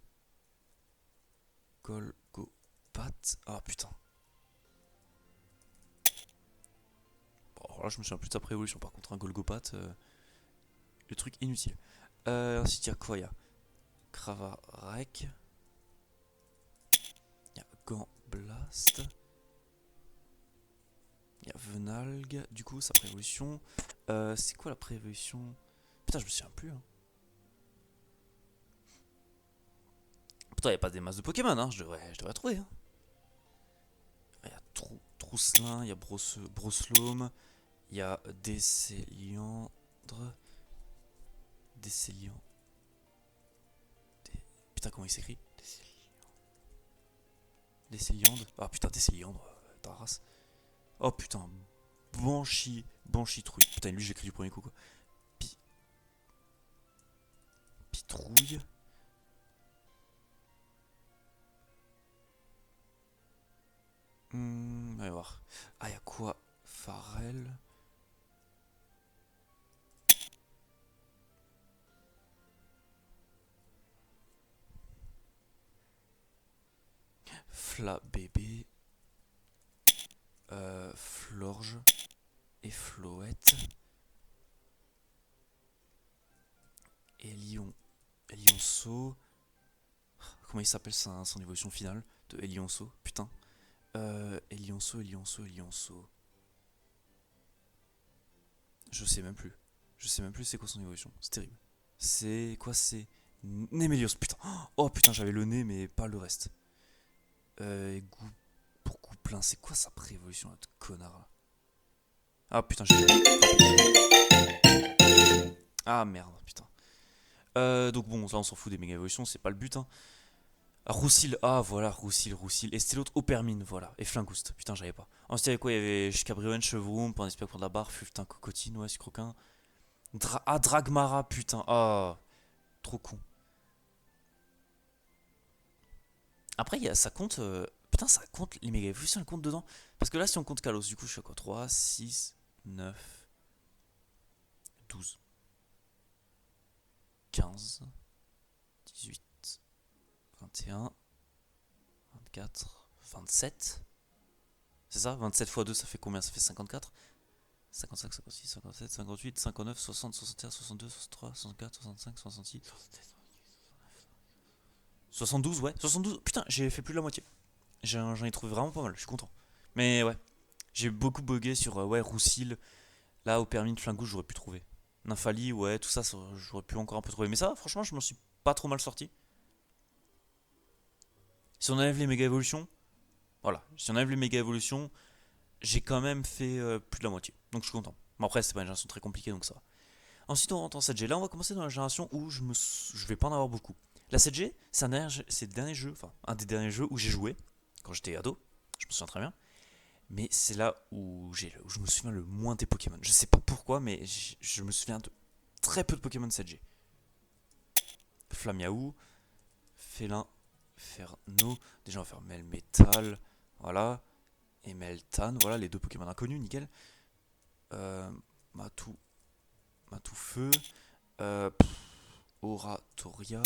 A: Ah putain. Bon, là, je me souviens plus de sa préévolution. Par contre, un Golgopat. Le truc inutile. Ensuite, il y a quoi? Il y a Kravarek. Il y a Gambblast. Il y a Venalg, du coup, sa préévolution. C'est quoi la préévolution? Putain, je me souviens plus. Hein. Pourtant, il n'y a pas des masses de Pokémon, hein. Je devrais trouver. Hein. Il y a Trousselin, il y a Broslome, il y a Décéliandre. Décéliandre. Putain, comment il s'écrit? Décéliandre. Ah putain, Décéliandre, ta race. Oh putain, Banchitrouille. Putain, lui j'écris du premier coup quoi. Pitrouille. On va voir. Ah, y'a quoi? Pharrell. Fla bébé. Florge. Et Floette. Elionceau. Comment il s'appelle son évolution finale de Elionceau? Putain. Elionceau. Je sais même plus. Je sais même plus c'est quoi son évolution. C'est terrible. C'est quoi? C'est Némélios. Putain. Oh putain, j'avais le nez mais pas le reste. Goût pour coup plein. C'est quoi sa préévolution, ce connard là? Ah putain, j'ai. Ah merde, putain. Donc bon, là on s'en fout des méga évolutions, c'est pas le but. Hein. Roussil, ah voilà, Roussil. Et c'était l'autre Opermine, voilà. Et Flingouste, putain, j'avais pas. Ensuite, il y avait quoi? Il y avait Cabrion, Chevroum, Panespia pour de la barre, Fultin, Cocotine, ouais, Sucroquin. Dragmara, putain, ah, trop con. Après, ça compte. Putain, ça compte, les méga évolutions, elles comptent dedans. Parce que là, si on compte Kalos, du coup, je suis à quoi? 3, 6, 9, 12, 15, 18, 21, 24, 27. C'est ça? 27 x 2, ça fait combien? Ça fait 54. 55, 56, 57, 58, 59, 60, 61, 62, 63, 64, 65, 66, 72, ouais. 72, putain, j'ai fait plus de la moitié. J'en ai trouvé vraiment pas mal, je suis content. Mais ouais, j'ai beaucoup bugué sur ouais, Roussil. Là, au permis de Flingouche, j'aurais pu trouver. Nymphali, ouais, tout ça, j'aurais pu encore un peu trouver. Mais ça, franchement, je m'en suis pas trop mal sorti. Si on enlève les méga évolutions, voilà. Si on enlève les méga évolutions, j'ai quand même fait plus de la moitié. Donc je suis content. Mais après, c'est pas une génération très compliquée, donc ça va. Ensuite, on rentre en 7G. Là, on va commencer dans la génération où je vais pas en avoir beaucoup. La 7G, c'est le dernier jeu, enfin, un des derniers jeux où j'ai joué quand j'étais ado. Je me souviens très bien. Mais c'est là où je me souviens le moins des Pokémon. Je sais pas pourquoi, mais je me souviens de très peu de Pokémon 7G. Flamiaou, Félin, Ferno. Déjà, on va faire Melmetal. Voilà. Et Meltan. Voilà les deux Pokémon inconnus, nickel. Matou. Feu. Euh, Oratoria.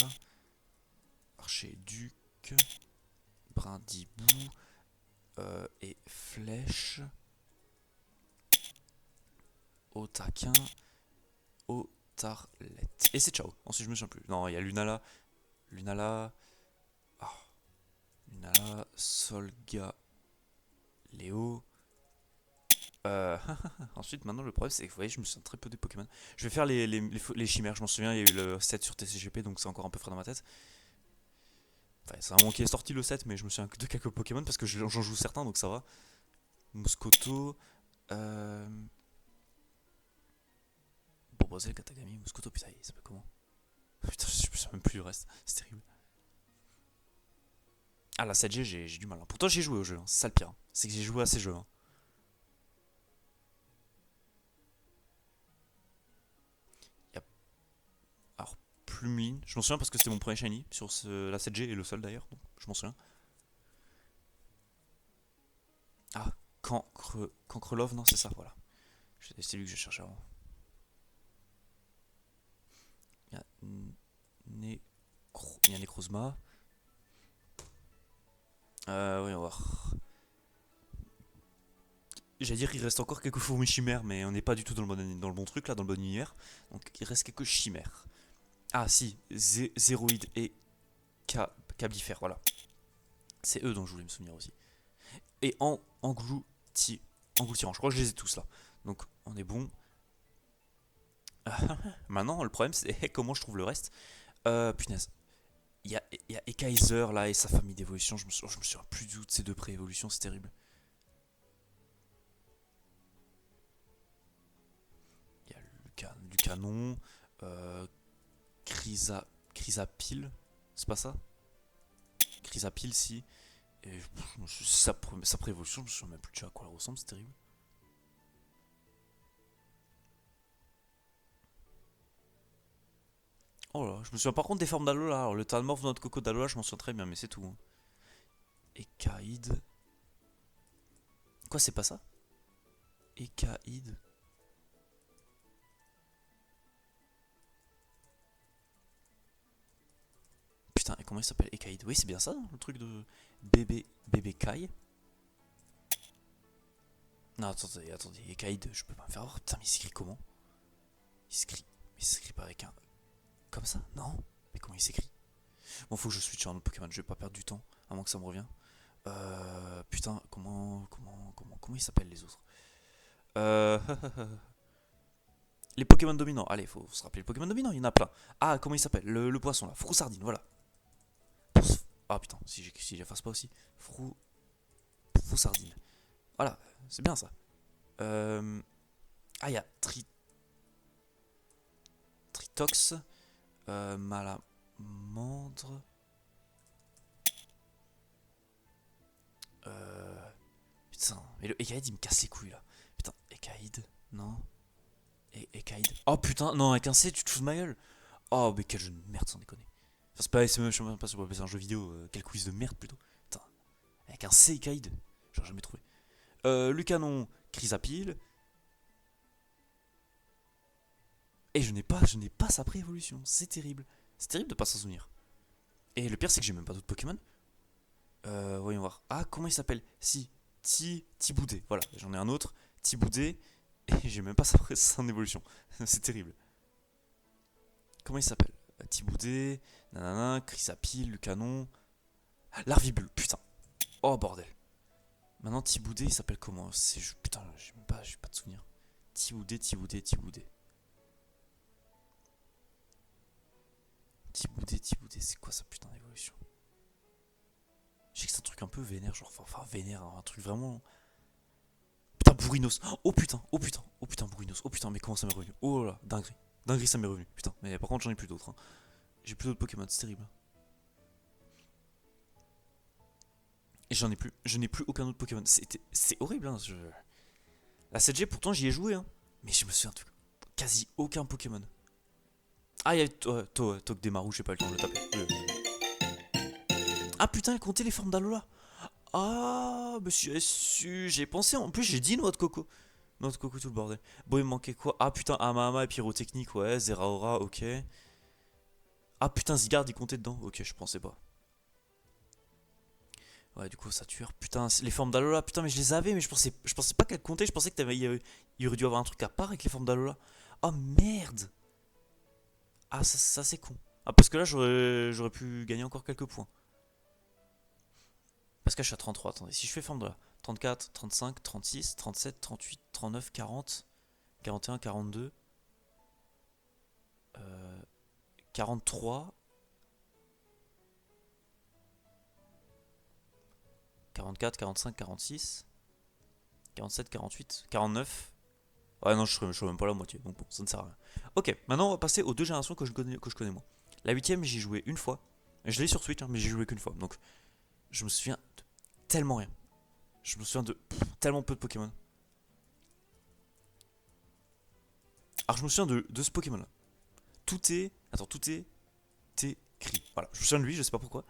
A: Archéduc. Brindibou. Et Flèche. Otaquin. Otarlette. Et c'est ciao. Ensuite, je me souviens plus. Non, il y a Lunala. Lunala. Ah. Lunala. Solga. Léo. Ensuite, maintenant, le problème, c'est que vous voyez, je me souviens très peu des Pokémon. Je vais faire les chimères. Je m'en souviens, il y a eu le 7 sur TCGP, donc c'est encore un peu frais dans ma tête. Enfin, c'est un moment qui est sorti le 7, mais je me souviens de quelques Pokémon parce que j'en joue certains, donc ça va. Moscoto. Euh... Bourboisel, Katagami, Moscoto, putain, il s'appelle comment? Putain, je me souviens même plus du reste. C'est terrible. Ah, la 7G, j'ai du mal, hein. Pourtant, j'ai joué au jeu, hein. C'est ça le pire, hein. C'est que j'ai joué à ces jeux, hein. Y a... Alors, Plumeline, je m'en souviens parce que c'était mon premier shiny sur la 7G et le seul d'ailleurs, donc je m'en souviens. Ah, Cancrelove, non, c'est ça, voilà. C'est lui que je cherchais avant. Il y a il y a Necrozma. Oui, on va voir. J'allais dire qu'il reste encore quelques fourmis chimères, mais on n'est pas du tout dans le bon truc là, dans le bon univers. Donc il reste quelques chimères. Ah si, Zéroïde et Cablifère, voilà. C'est eux dont je voulais me souvenir aussi. Et Engloutirant, je crois que je les ai tous là. Donc on est bon. Maintenant, le problème c'est comment je trouve le reste. Punaise. Il y a Ekaiser là et sa famille d'évolution. Je me souviens plus du tout de ces deux pré-évolutions, c'est terrible. Il y a du canon. Euh, Chrysapile. C'est pas ça? Chrysapile, si. Et sa pré-évolution, je me souviens même plus déjà à quoi elle ressemble, c'est terrible. Oh là, je me souviens par contre des formes d'Alola. Alors le Talmorph de notre coco d'Alola, je m'en souviens très bien, mais c'est tout, hein. Ekaïd. Quoi, c'est pas ça? Ekaïd. Putain, et comment il s'appelle? Ekaïd. Oui, c'est bien ça, non, le truc de bébé Kai. Non, attendez, Ekaïd, je peux pas me faire avoir. Putain, mais il s'écrit comment? Il s'écrit pas avec un. Comme ça? Non? Mais comment il s'écrit? Bon, faut que je switch à un autre Pokémon, je vais pas perdre du temps, à moins que ça me revienne. Putain, comment ils s'appellent les autres? Euh, les Pokémon dominants. Allez, faut se rappeler les Pokémon dominants, il y en a plein. Ah, comment il s'appelle le poisson là, Froussardine, voilà. Ah putain, si j'efface pas aussi. Froussardine. Voilà, c'est bien ça. Ah, il y a Tritox, Malamandre. Putain, mais le Ekaïd il me casse les couilles là. Putain, Ekaïd, non. Ekaïd. Oh putain, non, avec un C, tu te fous de ma gueule. Oh, mais quel jeu de merde, sans déconner. Enfin, c'est même, je sais même pas si on peut appeler ça un jeu vidéo. Quel quiz de merde plutôt. Putain, avec un C, Ekaïd. J'aurais jamais trouvé. Lucanon, Chrysapile. Et je n'ai pas sa pré-évolution. C'est terrible. C'est terrible de pas s'en souvenir. Et le pire, c'est que j'ai même pas d'autres Pokémon. Voyons voir. Ah, comment il s'appelle? Si, Tiboudé. Voilà, j'en ai un autre. Tiboudé. Et j'ai même pas son évolution. C'est terrible. Comment il s'appelle? Tiboudé, nanana, Chrysapile, Lucanon. Larvibule, putain. Oh bordel. Maintenant Tiboudé, il s'appelle comment? Putain, j'ai pas de souvenir. Tiboudé. Tiboudé, c'est quoi ça putain d'évolution? Je sais que c'est un truc un peu vénère, genre, enfin vénère, hein, un truc vraiment. Putain, Bourrinos. Oh putain, Bourrinos. Oh putain, mais comment ça m'est revenu? Oh là là, dinguerie. Dinguerie, ça m'est revenu. Putain, mais par contre, j'en ai plus d'autres, hein. J'ai plus d'autres Pokémon, c'est terrible. Et j'en ai plus. Je n'ai plus aucun autre Pokémon. C'est horrible, hein. La 7G, pourtant, j'y ai joué, hein. Mais je me souviens de quasi aucun Pokémon. Ah, il y a Togdemaru, j'ai pas eu le temps de le taper. Ah putain, elle comptait les formes d'Alola. Ah, monsieur, j'ai pensé. En plus, j'ai dit noix de coco. Noix de coco, tout le bordel. Bon, il me manquait quoi? Ah putain, Amahama et Pyrotechnique, ouais. Zeraora, ok. Ah putain, Zygarde, il comptait dedans. Ok, je pensais pas. Ouais, du coup, ça tue. Putain, les formes d'Alola, putain, mais je les avais, mais je pensais pas qu'elles comptaient. Je pensais que il y aurait dû avoir un truc à part avec les formes d'Alola. Oh merde! Ah, ça c'est con. Ah, parce que là, j'aurais pu gagner encore quelques points. Parce que je suis à 33. Attendez, si je fais forme d'Alola. 34, 35, 36, 37, 38, 39, 40, 41, 42, 43, 44, 45, 46, 47, 48, 49. Ouais, non, je serais même pas la moitié, donc bon, ça ne sert à rien. Ok, maintenant on va passer aux deux générations que je connais moi. La huitième, j'y joué une fois. Je l'ai sur Switch, hein, mais j'y joué qu'une fois. Donc, je me souviens de tellement rien. Je me souviens de tellement peu de Pokémon. Alors, je me souviens de ce Pokémon-là. Tout est. Attends, tout est écrit. Voilà, je me souviens de lui, je sais pas pourquoi.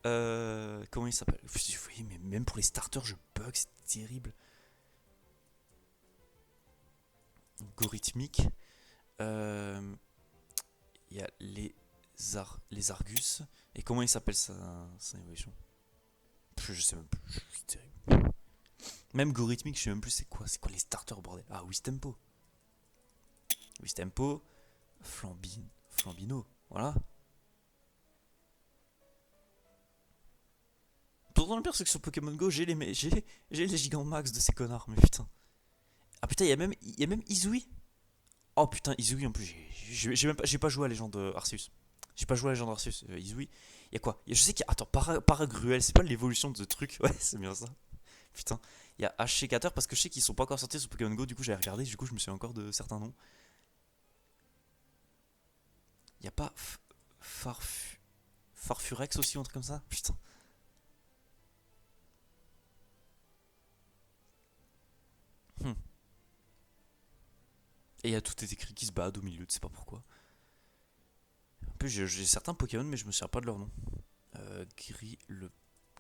A: Comment il s'appelle? Oui, mais même pour les starters, je bug, c'est terrible. Algorithmique. Il y a les Argus. Et comment il s'appelle sa évolution? Je sais même plus. C'est terrible. Même Gorithmique, je sais même plus c'est quoi. C'est quoi les starters, bordel? Ah, Wistempo. Wistempo. Flambino. Voilà. Pourtant, le pire, c'est que sur Pokémon Go, j'ai les Gigantamax de ces connards. Mais putain. Ah putain, il y a même Izui. Oh putain, Izui en plus. J'ai pas joué à Légende Arceus. J'ai pas joué à Légende Arceus. Izui. Il y a quoi? Je sais qu'il y a. Attends, Paragruel, c'est pas l'évolution de ce truc? Ouais, c'est bien ça. Putain. Il y a H4 parce que je sais qu'ils sont pas encore sortis sur Pokémon Go. Du coup, j'avais regardé. Du coup, je me souviens encore de certains noms. Il y a pas Farfurex aussi, ou un truc comme ça? Putain. Hmm. Et il y a tout est écrit qui se battent au milieu, tu sais pas pourquoi. En plus, j'ai certains Pokémon, mais je me souviens pas de leur nom.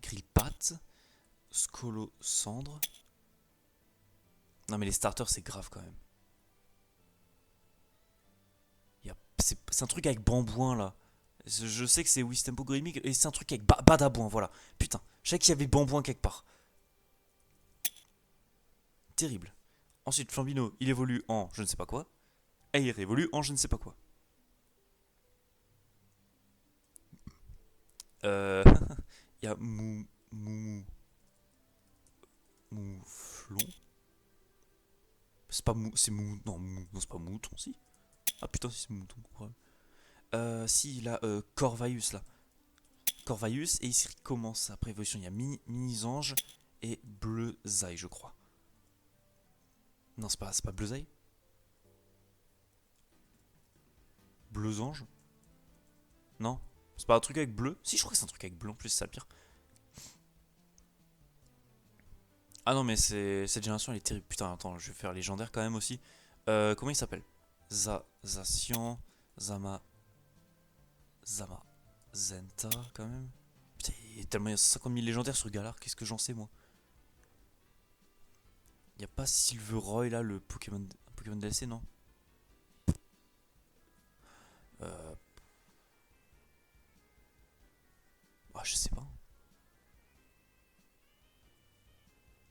A: Grillpat, Scolo Cendre. Non, mais les starters, c'est grave quand même. C'est un truc avec Bambouin là. Je sais que c'est Wistempo Grimmick et c'est un truc avec Badabouin, voilà. Putain, je sais qu'il y avait Bambouin quelque part. Terrible. Ensuite, Flambino, il évolue en je ne sais pas quoi. Et il réévolue en je ne sais pas quoi. Euh. Il y a Mouflon. C'est pas Mou. C'est Mou. Non, non c'est pas Mouton, si. Ah putain, si c'est Mouton. Ouais. Si, il a Corvaius là. Corvaius, et il commence après évolution. Il y a Mini-Ange et Bleuzaï, je crois. Non, c'est pas Bleuzaï. Bleusange. Non. C'est pas un truc avec bleu. Si, je crois que c'est un truc avec bleu en plus, c'est ça le pire. Ah non, mais cette génération elle est terrible. Putain, attends, je vais faire légendaire quand même aussi. Comment il s'appelle? Zacian. Zama. Zama. Zenta, quand même. Putain, il y a 50 000 légendaires sur Galar, qu'est-ce que j'en sais moi? Y a pas Silveroy là, le Pokémon DLC, non? Euh. Ah, je sais pas.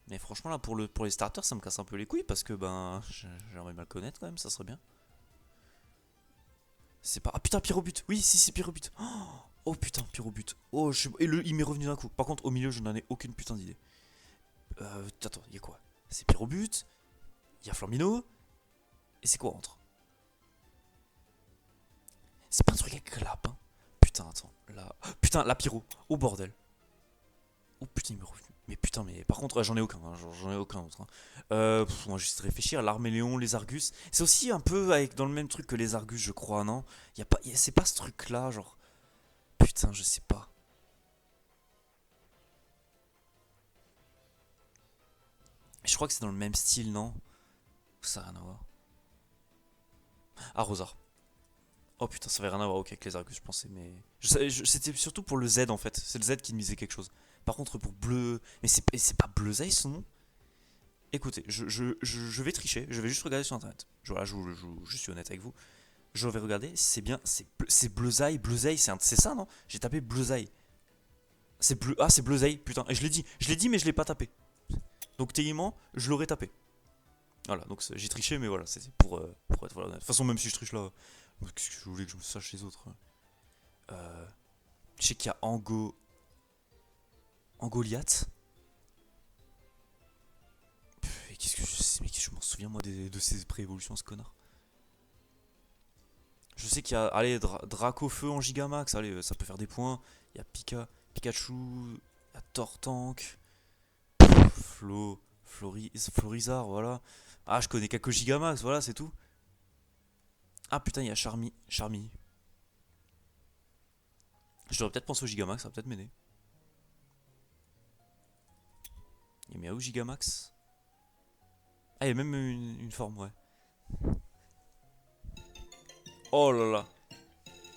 A: Mais franchement, là, pour les starters, ça me casse un peu les couilles parce que ben. J'aimerais bien le connaître quand même, ça serait bien. C'est pas. Ah putain, Pyrobut. Oui, si, c'est Pyrobut. Oh putain, Pyrobut. Oh, il m'est revenu d'un coup. Par contre, au milieu, je n'en ai aucune putain d'idée. Attends, il y a quoi? C'est Pyrobut. Il y a Flambino. Et c'est quoi entre? C'est pas un truc avec Lapin. Putain, attends. Là. Putain, la Pyro. Oh bordel. Oh putain, il m'est revenu. Mais putain, mais par contre, j'en ai aucun. Hein, j'en ai aucun autre. Hein. Moi, juste réfléchir. L'Arméléon, les Argus. C'est aussi un peu dans le même truc que les Argus, je crois, non? C'est pas ce truc-là, genre. Putain, je sais pas. Je crois que c'est dans le même style, non? Ça n'a rien à voir. Ah, Rosard. Oh putain, ça avait rien à voir avec les Argus, je pensais, mais. C'était surtout pour le Z en fait. C'est le Z qui me disait quelque chose. Par contre, pour bleu. Mais c'est pas Bleuzaï son nom? Écoutez, je vais tricher, je vais juste regarder sur internet. Voilà, je suis honnête avec vous. Je vais regarder, c'est bien, c'est Bleuzaï, c'est ça non? J'ai tapé Bleuzaï. C'est Bleuzaï, putain, et je l'ai dit, mais je l'ai pas tapé. Donc techniquement, je l'aurais tapé. Voilà, donc j'ai triché, mais voilà, c'était pour être voilà. De toute façon, même si je triche là, qu'est-ce que je voulais que je me sache les autres? euh, Je sais qu'il y a Angoliath. qu'est-ce que je sais, mais je m'en souviens moi de ces pré-évolutions, ce connard. Je sais qu'il y a, allez, Draco Feu en Gigamax, allez, ça peut faire des points. Il y a Pikachu, il y a Tortank, Florizard, voilà. Ah, je connais quelques Gigamax, voilà, c'est tout. Ah putain, il y a Charmy. Je devrais peut-être penser au Gigamax, ça va peut-être m'aider. Il y a Miaou Gigamax. Ah, il y a même une forme, ouais. Oh là là.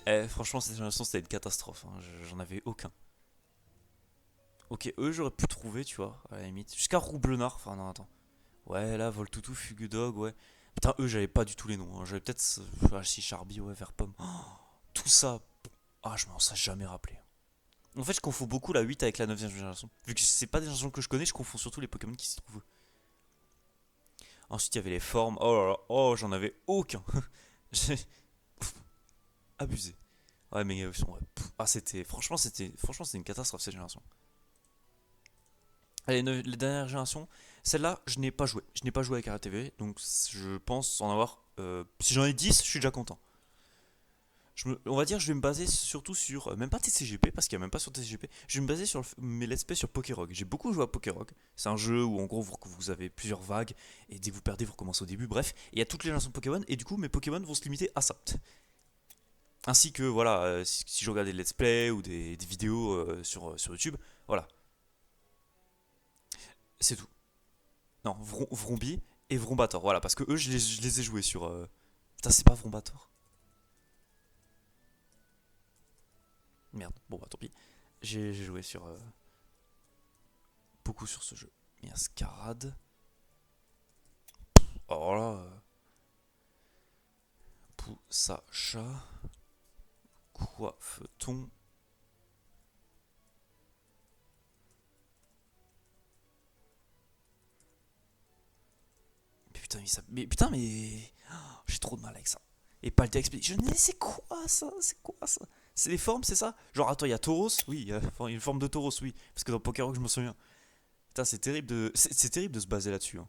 A: Eh, franchement, cette génération, c'était une catastrophe, hein. J'en avais aucun. Ok, eux, j'aurais pu trouver, tu vois, à la limite. Jusqu'à Roublenard. Enfin, non, attends. Ouais, là, Voltoutou, Fugudog, ouais. Putain, eux, j'avais pas du tout les noms, hein. J'avais peut-être. Ah, si, Charby, ouais, Verpomme. Oh, tout ça. Ah, je m'en sais jamais rappelé. En fait, je confonds beaucoup la 8 avec la 9ème génération. Vu que c'est pas des générations que je connais, je confonds surtout les Pokémon qui s'y trouvent. Ensuite, il y avait les formes. Oh là là, oh, j'en avais aucun. J'ai abusé. Ouais, mais ouais. Ah, franchement, c'était une catastrophe cette génération. Allez, les dernières générations, celle-là, je n'ai pas joué. Je n'ai pas joué avec RTV, donc je pense en avoir. Si j'en ai 10, je suis déjà content. On va dire, je vais me baser surtout sur. Même pas TCGP, parce qu'il n'y a même pas sur TCGP. Je vais me baser sur mes let's play sur Pokérog. J'ai beaucoup joué à Pokérog. C'est un jeu où, en gros, vous avez plusieurs vagues, et dès que vous perdez, vous recommencez au début. Bref, il y a toutes les générations de Pokémon, et du coup, mes Pokémon vont se limiter à ça. Ainsi que, voilà, si je regarde des let's play ou des vidéos sur YouTube, voilà, c'est tout. Non, Vrombi et Vrombator, voilà, parce que eux, je les ai joués sur. Putain, c'est pas Vrombator. Merde, bon bah tant pis. J'ai joué sur. Beaucoup sur ce jeu. Il y a Scarade. Oh là. Poussacha. Coiffeton. Mais putain, mais. Oh, j'ai trop de mal avec ça. Et pas le Expedition. C'est quoi ça? C'est quoi ça? C'est des formes, c'est ça? Genre, attends, il y a Tauros? Oui, il y a une forme de Tauros, oui. Parce que dans Pokérock, je me souviens. Putain, c'est terrible de. C'est terrible de se baser là-dessus, hein.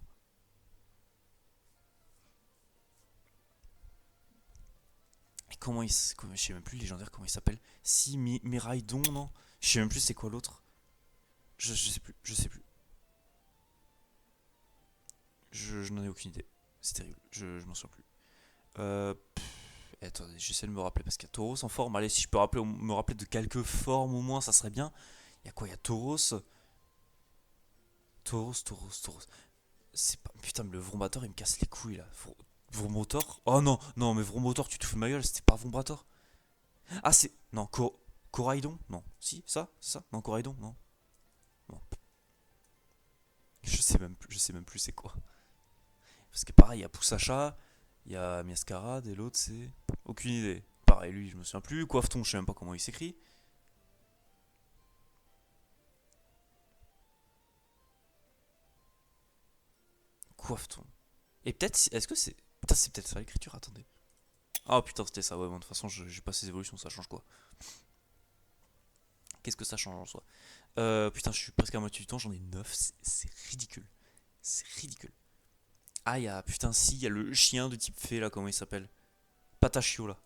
A: Et je sais même plus légendaire comment il s'appelle. Si, Miraidon, non? Je sais même plus c'est quoi l'autre. Je sais plus, je sais plus. Je n'en ai aucune idée. C'est terrible, je m'en souviens plus. Attendez, j'essaie de me rappeler parce qu'il y a Tauros en forme. Allez, si je peux me rappeler de quelques formes au moins, ça serait bien. Il y a quoi? Il y a Tauros. Tauros. C'est pas. Putain, mais le Vrombator il me casse les couilles là. Vromotor? Oh non, non, mais Vromotor, tu te fous de ma gueule, c'était pas Vrombator. Ah, c'est. Non, Coraidon? Non. Si, ça? C'est ça? Non, Coraidon? Non. Non. Je sais même plus c'est quoi. Parce que pareil, il y a Poussacha, il y a Miascarade et l'autre c'est. Aucune idée. Pareil, lui, je me souviens plus. Coiffeton, je sais même pas comment il s'écrit. Coiffeton. Et peut-être. Est-ce que c'est. Putain, c'est peut-être ça l'écriture, attendez. Ah putain, c'était ça, ouais, bon, de toute façon, j'ai pas ces évolutions, ça change quoi? Qu'est-ce que ça change en soi? Putain, je suis presque à moitié du temps, j'en ai 9, c'est ridicule. C'est ridicule. Ah, il y a. Putain, si, il y a le chien de type fée là, comment il s'appelle? Patachio là.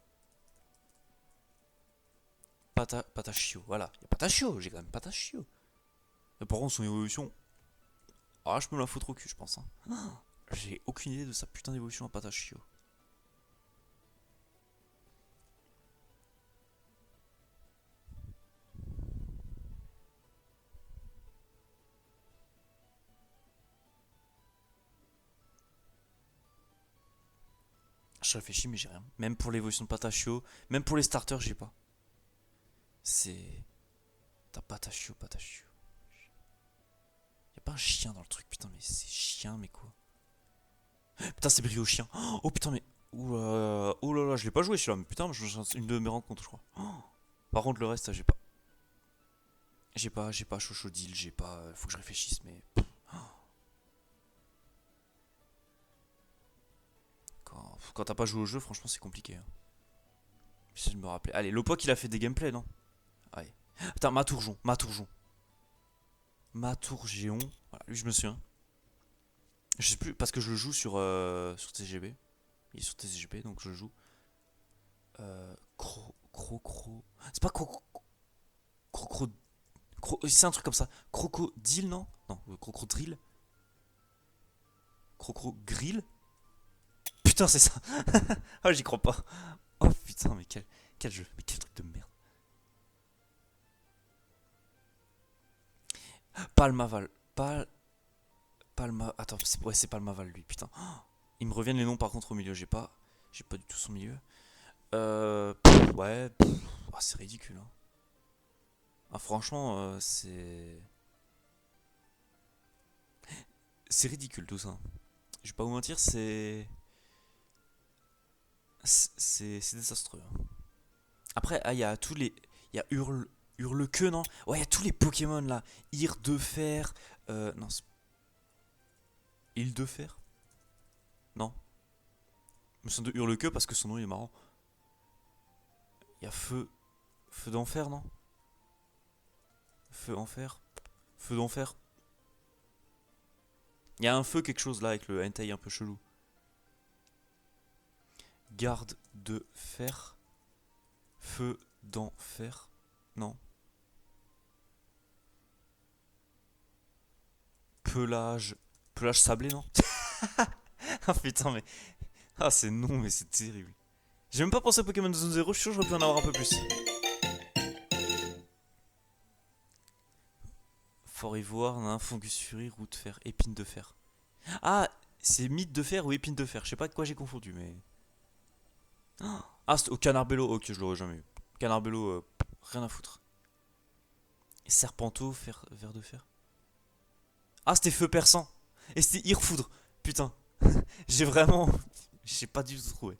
A: Patachio, voilà. Il y a Patachio, j'ai quand même Patachio. Et par contre, son évolution. Ah, je me la foutre au cul, je pense, hein. J'ai aucune idée de sa putain d'évolution à Patachio. Je réfléchis, mais j'ai rien. Même pour l'évolution de Patachio, même pour les starters, j'ai pas. C'est. T'as Patachio. Y'a pas un chien dans le truc, putain, mais c'est chien, mais quoi? Putain, c'est Brio chien. Oh putain, mais. Ouh là là, je l'ai pas joué celui-là, mais putain, une de mes rencontres, je crois. Par contre, le reste, j'ai pas. J'ai pas Chochodile, j'ai pas. Faut que je réfléchisse, mais. Quand t'as pas joué au jeu, franchement, c'est compliqué, hein. J'essaie de me rappeler. Allez, Lopoc, il a fait des gameplays, non? Allez. Putain, Matourgeon. Matourgéon. Voilà, lui, je me souviens. Je sais plus, parce que je le joue sur TGB. Il est sur TGB, donc je le joue. C'est pas cro, c'est un truc comme ça. Crocodile, non? Non, crocodile. Crocogrill. Putain, c'est ça. Ah, j'y crois pas. Oh putain, mais quel jeu. Mais quel truc de merde. Palmaval. Palma. Attends, ouais, c'est Palmaval lui, putain. Ils me reviennent les noms par contre au milieu, j'ai pas du tout son milieu. Ouais, ah, c'est ridicule. Hein. Ah, franchement, c'est ridicule tout ça. Je vais pas vous mentir, c'est désastreux. Hein. Après, ah, il y a tous les, il y a Hurle-queue, non? Ouais, il y a tous les Pokémon là. Ire de fer, non, île de fer? Non, je me souviens de Hurle-queue parce que son nom il est marrant. Il y a feu d'enfer, non? Feu enfer, feu d'enfer. Il y a un feu quelque chose là avec le hentai un peu chelou. Garde de fer. Feu d'enfer. Non. Pelage. Pelage sablé, non? Ah putain, mais. Ah, c'est non, mais c'est terrible. J'ai même pas pensé à Pokémon Zone 0, je suis sûr que j'aurais pu en avoir un peu plus. Fort Ivoire, nain, Fungus Fury, route de fer, épine de fer. Ah, c'est mythe de fer ou épine de fer. Je sais pas de quoi j'ai confondu, mais. Ah, c'est au Canarbello. Ok, je l'aurais jamais eu. Canarbello, rien à foutre. Serpenteau, ver de fer. Ah, c'était feu perçant. Et c'était Irfoudre. Putain. J'ai vraiment. J'ai pas du tout trouvé.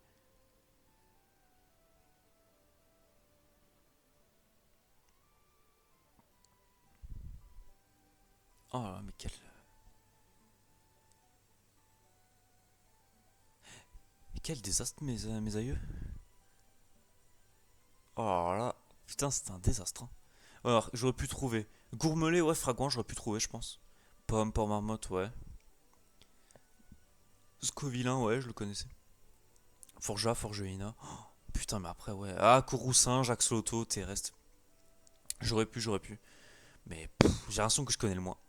A: Oh là là, mais quel désastre, mes aïeux. Oh là là. Putain, c'était un désastre. Hein. Alors, j'aurais pu trouver. Gourmelet, ouais, Fragouin, j'aurais pu trouver, je pense. Pomme, Port Marmotte, ouais. Scovillain, ouais, je le connaissais. Forja, Forgeina. Oh, putain, mais après, ouais. Ah, Courroussin, Jacques Sloto, Terrestre. J'aurais pu. Mais j'ai l'impression que je connais le moins.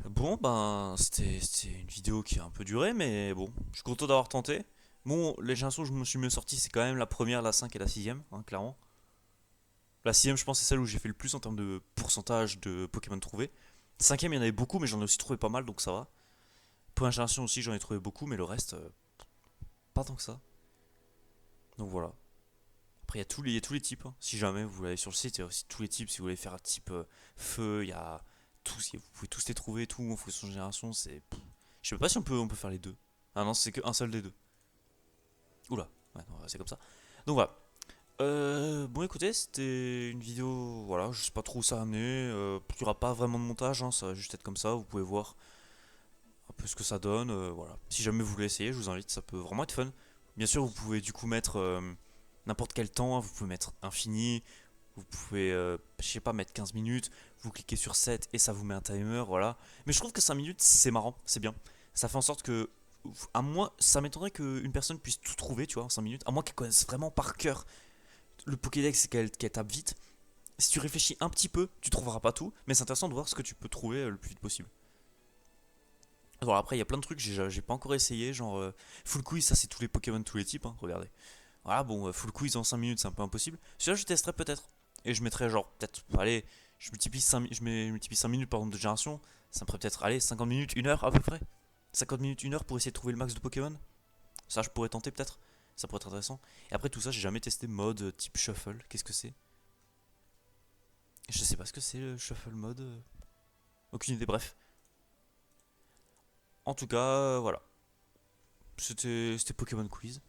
A: Bon, ben, c'était une vidéo qui a un peu duré, mais bon, je suis content d'avoir tenté. Bon, les chansons que je me suis mieux sorti, c'est quand même la première, la 5 et la sixième, hein, clairement. La sixième, je pense, c'est celle où j'ai fait le plus en termes de pourcentage de Pokémon trouvés. Cinquième, il y en avait beaucoup, mais j'en ai aussi trouvé pas mal, donc ça va. Première génération aussi, j'en ai trouvé beaucoup, mais le reste, pas tant que ça. Donc voilà. Après, il y a tous les types. Hein. Si jamais vous allez sur le site, il y a aussi tous les types. Si vous voulez faire un type feu, il y a tous. Vous pouvez tous les trouver, tout en fonction de génération. Je sais pas si on peut faire les deux. Ah non, c'est qu'un seul des deux. Oula, ouais, non, c'est comme ça. Donc voilà. Bon, écoutez, c'était une vidéo. Voilà, je sais pas trop où ça a amené. Il n'y aura pas vraiment de montage, hein, ça va juste être comme ça. Vous pouvez voir un peu ce que ça donne. Voilà. Si jamais vous voulez essayer, je vous invite, ça peut vraiment être fun. Bien sûr, vous pouvez du coup mettre n'importe quel temps, hein, vous pouvez mettre infini, vous pouvez, je sais pas, mettre 15 minutes, vous cliquez sur 7 et ça vous met un timer, voilà. Mais je trouve que 5 minutes, c'est marrant, c'est bien. Ça fait en sorte que, à moi, ça m'étonnerait qu'une personne puisse tout trouver, tu vois, en 5 minutes, à moins qu'elle connaisse vraiment par cœur le Pokédex et qu'elle tape vite. Si tu réfléchis un petit peu, tu trouveras pas tout, mais c'est intéressant de voir ce que tu peux trouver le plus vite possible. Alors après, il y a plein de trucs que j'ai pas encore essayé, genre Full Quiz, ça c'est tous les Pokémon, tous les types, hein, regardez. Voilà, bon, full quiz en 5 minutes, c'est un peu impossible. Celui-là, je testerai peut-être. Et je mettrai genre, peut-être, allez, je multiplie 5 minutes par exemple de génération. Ça me ferait peut-être, allez, 50 minutes, 1 heure à peu près. 50 minutes, 1 heure pour essayer de trouver le max de Pokémon. Ça, je pourrais tenter peut-être. Ça pourrait être intéressant. Et après tout ça, j'ai jamais testé mode type shuffle. Qu'est-ce que c'est? Je sais pas ce que c'est le shuffle mode. Aucune idée, bref. En tout cas, voilà. C'était Pokémon Quiz.